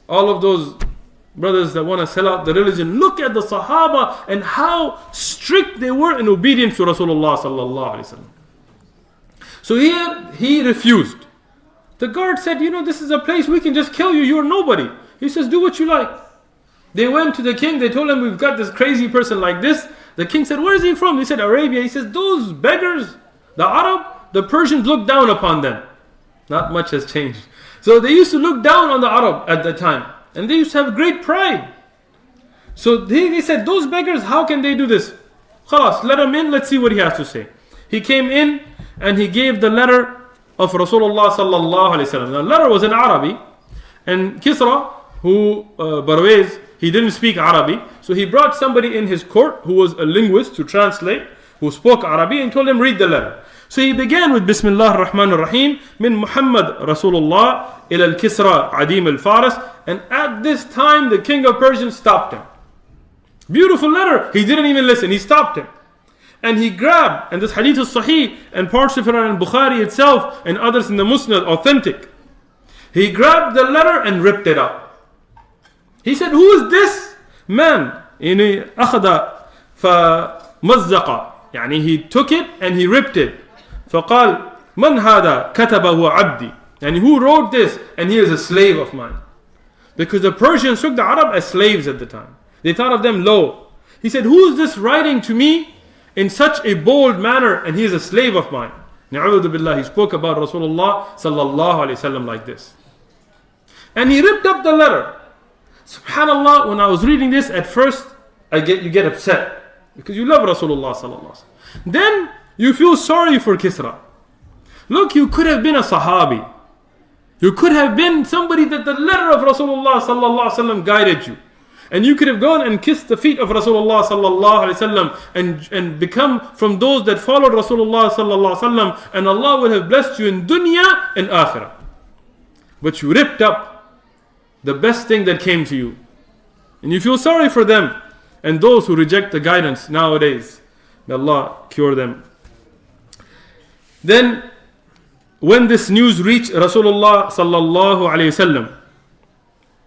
All of those brothers that want to sell out the religion, look at the Sahaba and how strict they were in obedience to Rasulullah sallallahu alaihi wasallam. So here he refused. The guard said, this is a place we can just kill you. You're nobody. He says, do what you like. They went to the king. They told him, we've got this crazy person like this. The king said, where is he from? He said, Arabia. He says, those beggars, the Arab, the Persians looked down upon them. Not much has changed. So they used to look down on the Arab at the time. And they used to have great pride. So they said, those beggars, how can they do this? Khalas, let him in. Let's see what he has to say. He came in and he gave the letter of Rasulullah sallallahu alaihi wasallam. The letter was in Arabic, and Kisra, who Barwez, he didn't speak Arabic, so he brought somebody in his court who was a linguist to translate, who spoke Arabic, and told him read the letter. So he began with Bismillah ar-Rahman ar-Rahim, min Muhammad Rasulullah ila al-Kisra Adim al-Faris, and at this time the king of Persia stopped him. Beautiful letter. He didn't even listen. He stopped him. And he grabbed, and this hadith is sahih, and parts of it are in Bukhari itself, and others in the Musnad, authentic. He grabbed the letter and ripped it up. He said, who is this man? أخذ فمزق. يعني he took it and he ripped it. فقال من هذا كتبه عبدي. And who wrote this? And he is a slave of mine. Because the Persians took the Arab as slaves at the time. They thought of them low. He said, who is this writing to me in such a bold manner, and he is a slave of mine? Na'udhu billah, he spoke about Rasulullah sallallahu alayhi wasallam like this. And he ripped up the letter. Subhanallah, when I was reading this, at first you get upset because you love Rasulullah sallallahu alayhi wasallam. Then you feel sorry for Kisra. Look, you could have been a Sahabi. You could have been somebody that the letter of Rasulullah sallallahu alayhi wasallam guided you. And you could have gone and kissed the feet of Rasulullah sallallahu alaihi wasallam and become from those that followed Rasulullah sallallahu alaihi wasallam, and Allah would have blessed you in dunya and akhirah. But you ripped up the best thing that came to you. And you feel sorry for them and those who reject the guidance nowadays. May Allah cure them. Then when this news reached Rasulullah sallallahu alaihi wasallam,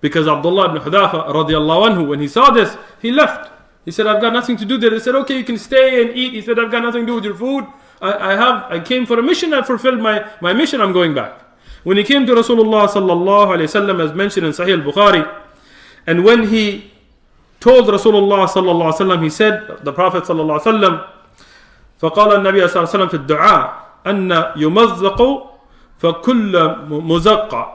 because Abdullah ibn Hudhafa radiallahu anhu, when he saw this, he left. He said, I've got nothing to do there. They said, okay, you can stay and eat. He said, I've got nothing to do with your food. I came for a mission. I fulfilled my mission. I'm going back. When he came to Rasulullah sallallahu alayhi wasallam, as mentioned in Sahih al-Bukhari, and when he told Rasulullah sallallahu alayhi wasallam, he said, the Prophet sallallahu alayhi wasallam, فقال النبي صلى الله عليه وسلم في الدعاء أن يمزق فكل مزق.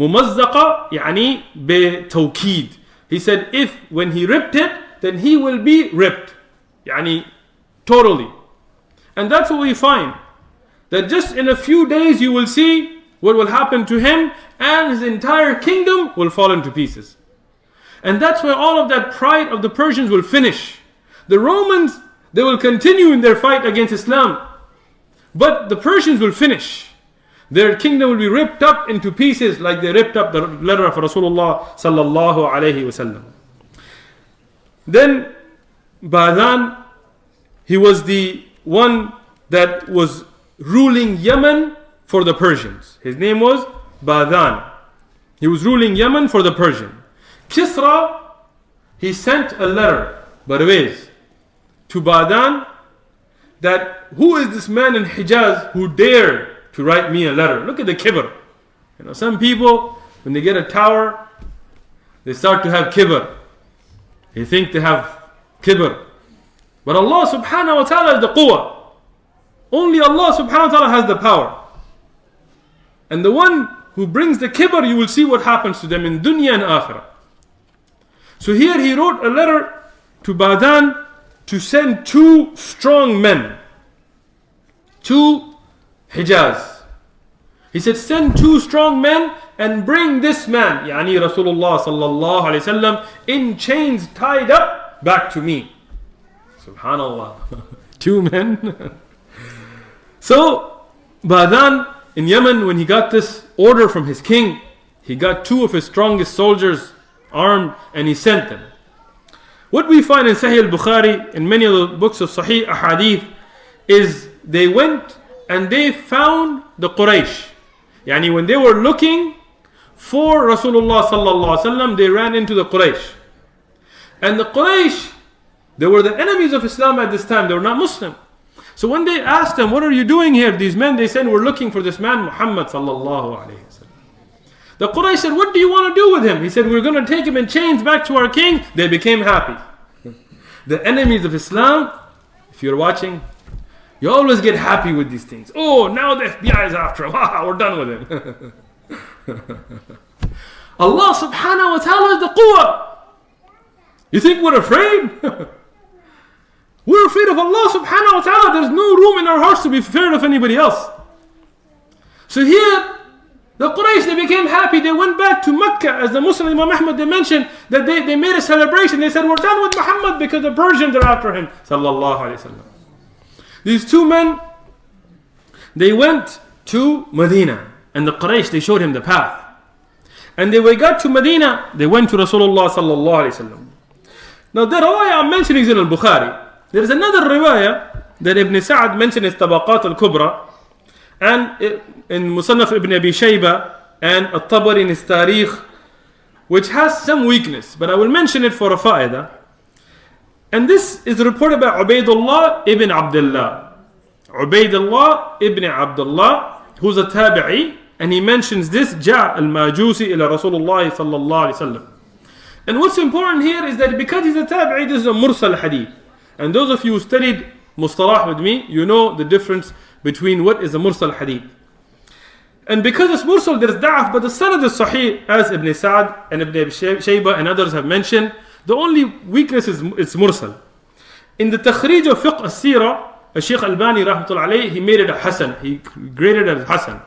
ممزقة يعني بتوكيد. He said, if when he ripped it, then he will be ripped. يعني totally. And that's what we find. That just in a few days you will see what will happen to him, and his entire kingdom will fall into pieces. And that's where all of that pride of the Persians will finish. The Romans, they will continue in their fight against Islam. But the Persians will finish. Their kingdom will be ripped up into pieces like they ripped up the letter of Rasulullah sallallahu alayhi wasallam. Then Ba'dan, he was the one that was ruling Yemen for the Persians. His name was Ba'dan. He was ruling Yemen for the Persian. Kisra, he sent a letter, Barwez, to Ba'dan, that who is this man in Hijaz who dared to write me a letter? Look at the kibr. Some people, when they get a tower, they start to have kibr. They think they have kibr. But Allah subhanahu wa ta'ala is the quwwah. Only Allah subhanahu wa ta'ala has the power. And the one who brings the kibr, you will see what happens to them in dunya and akhirah. So here he wrote a letter to Ba'dan to send 2 strong men to Hijaz. He said, send 2 strong men and bring this man, yani Rasulullah sallallahu alayhi wasallam, in chains tied up back to me. Subhanallah. 2 men. So Ba'dan in Yemen, when he got this order from his king, he got 2 of his strongest soldiers armed and he sent them. What we find in Sahih al-Bukhari, in many of the books of Sahih Ahadith, is they went and they found the Quraysh. Yani when they were looking for Rasulullah sallallahu alaihi wasallam, they ran into the Quraysh. And the Quraysh, they were the enemies of Islam at this time. They were not Muslim. So when they asked him, what are you doing here? These men, they said, we're looking for this man Muhammad sallallahu alayhi wa sallam. The Quraysh said, what do you want to do with him? He said, we're going to take him in chains back to our king. They became happy. The enemies of Islam, if you're watching, you always get happy with these things. Oh, now the FBI is after him. We're done with him. Allah subhanahu wa ta'ala is the quwwah. You think we're afraid? We're afraid of Allah subhanahu wa ta'ala. There's no room in our hearts to be afraid of anybody else. So here, the Quraysh, they became happy. They went back to Mecca. As the Muslim Imam Ahmad, they mentioned that they made a celebration. They said, we're done with Muhammad because the Persians are after him. Sallallahu alayhi wa sallam. These two men, they went to Medina. And the Quraysh, they showed him the path. And when they got to Medina, they went to Rasulullah sallallahu alayhi wa sallam. Now the riwayah I'm mentioning is in al-Bukhari. There is another riwayah that Ibn Sa'd mentioned is Tabaqat al-Kubra, and in Musannaf ibn Abi Shayba and At-Tabari in his Tarikh, which has some weakness, but I will mention it for a fa'idah. And this is reported by Ubaydullah ibn Abdullah. Ubaydullah ibn Abdullah, who's a tabi'i, and he mentions this, جاء الماجوسي إلى رسول الله صلى الله عليه وسلم. And what's important here is that because he's a tabi'i, this is a mursal hadith. And those of you who studied mustalah with me, you know the difference between what is a mursal hadith. And because it's mursal, there's da'af, but the sanad is sahih, as Ibn Sa'd and Ibn Abi Shayba and others have mentioned. The only weakness is it's mursal. In the takhrij of fiqh as-seerah, Shaykh Albani rahmatullah alayhi, he made it a hasan. He graded it as hasan.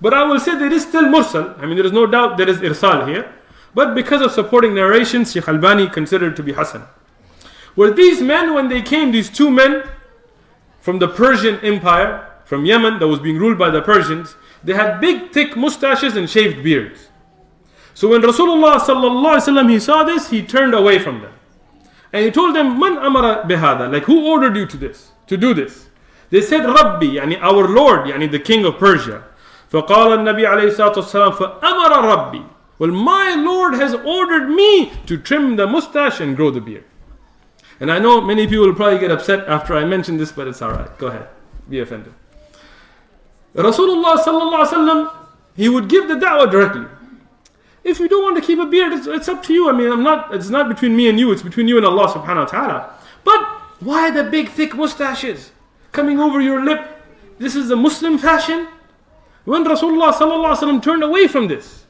But I will say there is still mursal. I mean, there is no doubt there is irsal here. But because of supporting narrations, Shaykh Albani considered it to be hasan. Where these men, when they came, these two men from the Persian Empire, from Yemen, that was being ruled by the Persians, they had big, thick mustaches and shaved beards. So when Rasulullah sallallahu alaihi wasallam, he saw this, he turned away from them. And he told them, Man amara bihada, like who ordered you to do this? They said, Rabbi, yani our Lord, yani the king of Persia. فقال النبي عليه الصلاة والسلام فأمر ربي. Well, my Lord has ordered me to trim the mustache and grow the beard. And I know many people will probably get upset after I mention this, but it's alright. Go ahead. Be offended. Rasulullah sallallahu alaihi wasallam, he would give the da'wah directly. If you don't want to keep a beard, it's up to you. I mean, it's not between me and you, it's between you and Allah subhanahu wa ta'ala. But why the big thick mustaches coming over your lip? This is the Muslim fashion. When Rasulullah sallallahu alaihi wasallam turned away from this,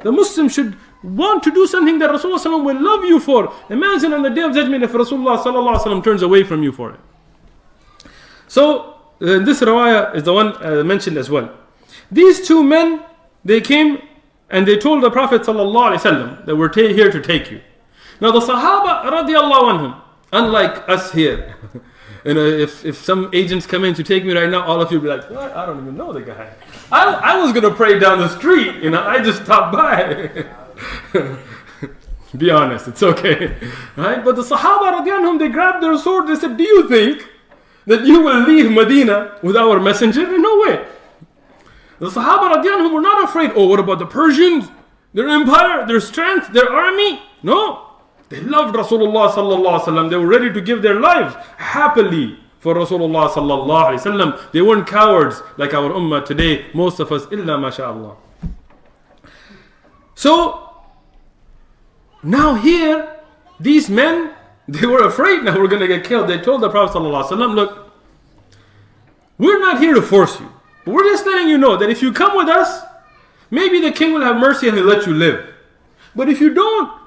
the Muslim should want to do something that Rasulullah sallallahu will love you for. Imagine on the day of judgment if Rasulullah sallallahu alaihi wasallam turns away from you for it. So this riwayah is the one mentioned as well. These two men, they came and they told the Prophet sallallahu alaihi wasallam that we're here to take you. Now the Sahaba radiallahu anhum, unlike us here, if some agents come in to take me right now, all of you will be like, what? I don't even know the guy. I was going to pray down the street, I just stopped by. Be honest, it's okay. Right? But the Sahaba radiallahu anhum, they grabbed their sword, they said, do you think that you will leave Medina with our messenger? No way. The Sahaba radiallahu anhum were not afraid. Oh, what about the Persians? Their empire, their strength, their army? No. They loved Rasulullah sallallahu alaihi wasallam. They were ready to give their lives happily for Rasulullah sallallahu alaihi wasallam. They weren't cowards like our ummah today. Most of us, illa masha'Allah. So now here, these men, they were afraid. Now we're going to get killed. They told the Prophet sallallahu alaihi wasallam, look, we're not here to force you, but we're just letting you know that if you come with us, maybe the king will have mercy and he'll let you live. But if you don't,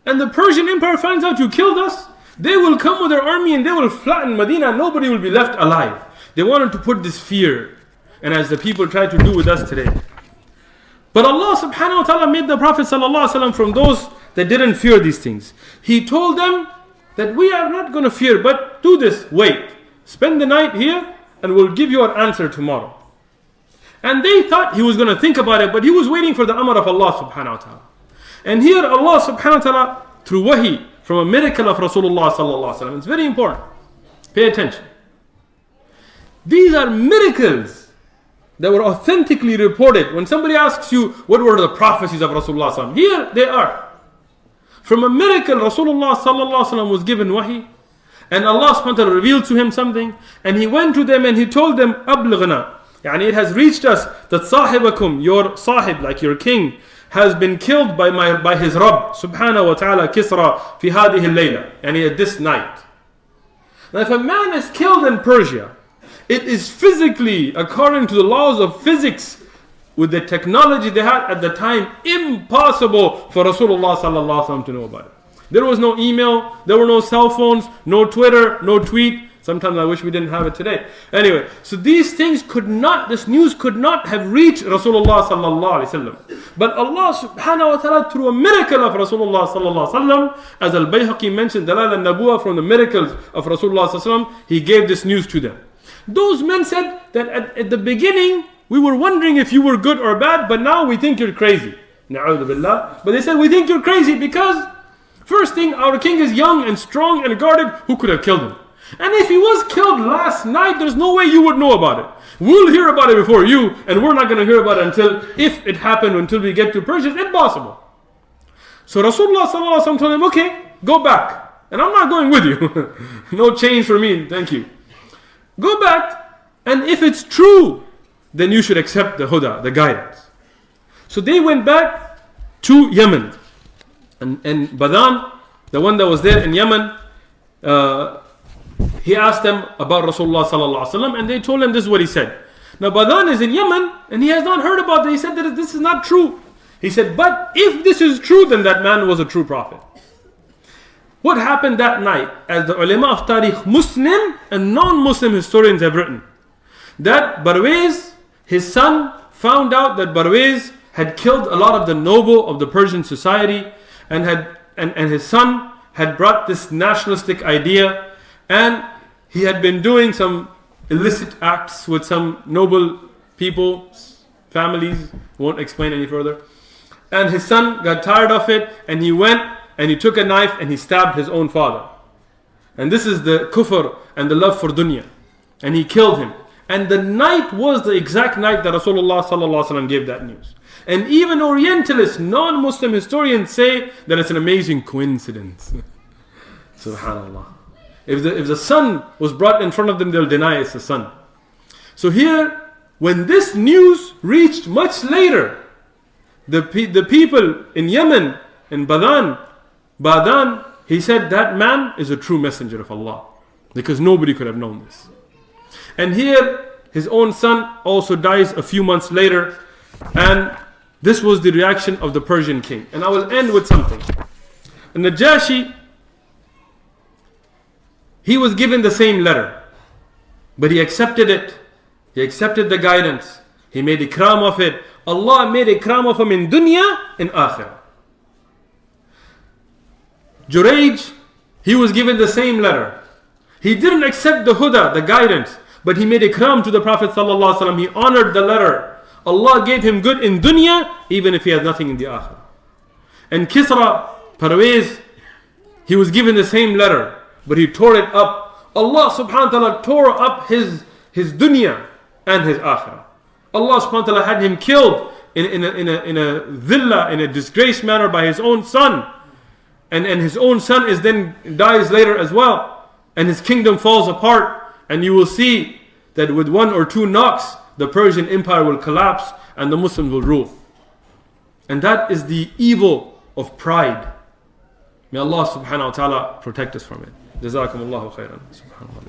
and the Persian Empire finds out you killed us, they will come with their army and they will flatten Medina. Nobody will be left alive. They wanted to put this fear, and as the people try to do with us today. But Allah subhanahu wa ta'ala made the Prophet sallallahu alaihi wasallam from those that didn't fear these things. He told them that we are not going to fear, but do this, wait. Spend the night here and we'll give you our answer tomorrow. And they thought he was going to think about it, but he was waiting for the amr of Allah subhanahu wa ta'ala. And here Allah subhanahu wa ta'ala, through wahi, from a miracle of Rasulullah sallallahu alaihi wasallam, it's very important. Pay attention. These are miracles that were authentically reported. When somebody asks you, what were the prophecies of Rasulullah sallallahu alaihi wasallam? Here they are. From a miracle, Rasulullah sallallahu alaihi wasallam was given wahi. And Allah subhanahu wa ta'ala revealed to him something, and he went to them and he told them, أَبْلِغْنَا, يعني it has reached us that صاحبكم, your sahib, like your king, has been killed by his Rabb subhanahu wa ta'ala Kisra fi هذه الليلة, يعني at this night. Now if a man is killed in Persia, it is physically, according to the laws of physics, with the technology they had at the time, impossible for Rasulullah sallallahu alaihi wasallam to know about it. There was no email, there were no cell phones, no Twitter, no tweet. Sometimes I wish we didn't have it today. Anyway, so these things this news could not have reached Rasulullah sallallahu alaihi wasallam. But Allah subhanahu wa ta'ala, through a miracle of Rasulullah sallallahu alaihi wasallam, as Al-Bayhaqi mentioned, Dalal al-Nabuwa, from the miracles of Rasulullah sallallahu alaihi wasallam, he gave this news to them. Those men said that at the beginning, we were wondering if you were good or bad, but now we think you're crazy. Na'udhu billah. But they said, we think you're crazy because, first thing, our king is young and strong and guarded. Who could have killed him? And if he was killed last night, there's no way you would know about it. We'll hear about it before you, and we're not going to hear about it until, if it happened, until we get to Persia. It's impossible. So Rasulullah sallallahu alaihi wasallam told him, okay, go back. And I'm not going with you. No change for me, thank you. Go back, and if it's true, then you should accept the huda, the guidance. So they went back to Yemen. And Badan, the one that was there in Yemen, he asked them about Rasulullah sallallahu alaihi wasallam, and they told him this is what he said. Now Badan is in Yemen, and he has not heard about it. He said that this is not true. He said, but if this is true, then that man was a true prophet. What happened that night, as the ulama of Tariq, Muslim and non-Muslim historians have written, that Barwais, his son, found out that Barwais had killed a lot of the noble of the Persian society, and his son had brought this nationalistic idea, and he had been doing some illicit acts with some noble people, families, won't explain any further. And his son got tired of it, and he went and he took a knife and he stabbed his own father. And this is the kufr and the love for dunya. And he killed him. And the night was the exact night that Rasulullah sallallahu alaihi wasallam gave that news. And even Orientalists, non-Muslim historians say that it's an amazing coincidence. Subhanallah. If the sun was brought in front of them, they'll deny it's the sun. So here, when this news reached much later, the people in Yemen, in Badan, he said that man is a true messenger of Allah, because nobody could have known this. And here, his own son also dies a few months later, and this was the reaction of the Persian king. And I will end with something. And Najashi, he was given the same letter, but he accepted it. He accepted the guidance. He made ikram of it. Allah made ikram of him in dunya and akhirah. Jurayj, he was given the same letter. He didn't accept the huda, the guidance, but he made ikram to the Prophet sallallahu alaihi wasallam. He honored the letter. Allah gave him good in dunya, even if he had nothing in the akhirah. And Kisra, Parvez, he was given the same letter, but he tore it up. Allah subhanahu wa ta'ala tore up his dunya and his akhirah. Allah subhanahu wa ta'ala had him killed in a dhillah, in a disgraced manner by his own son. And his own son dies later as well. And his kingdom falls apart. And you will see that with one or two knocks, the Persian Empire will collapse and the Muslims will rule. And that is the evil of pride. May Allah subhanahu wa ta'ala protect us from it. Jazakumullahu khairan. Subhanallah.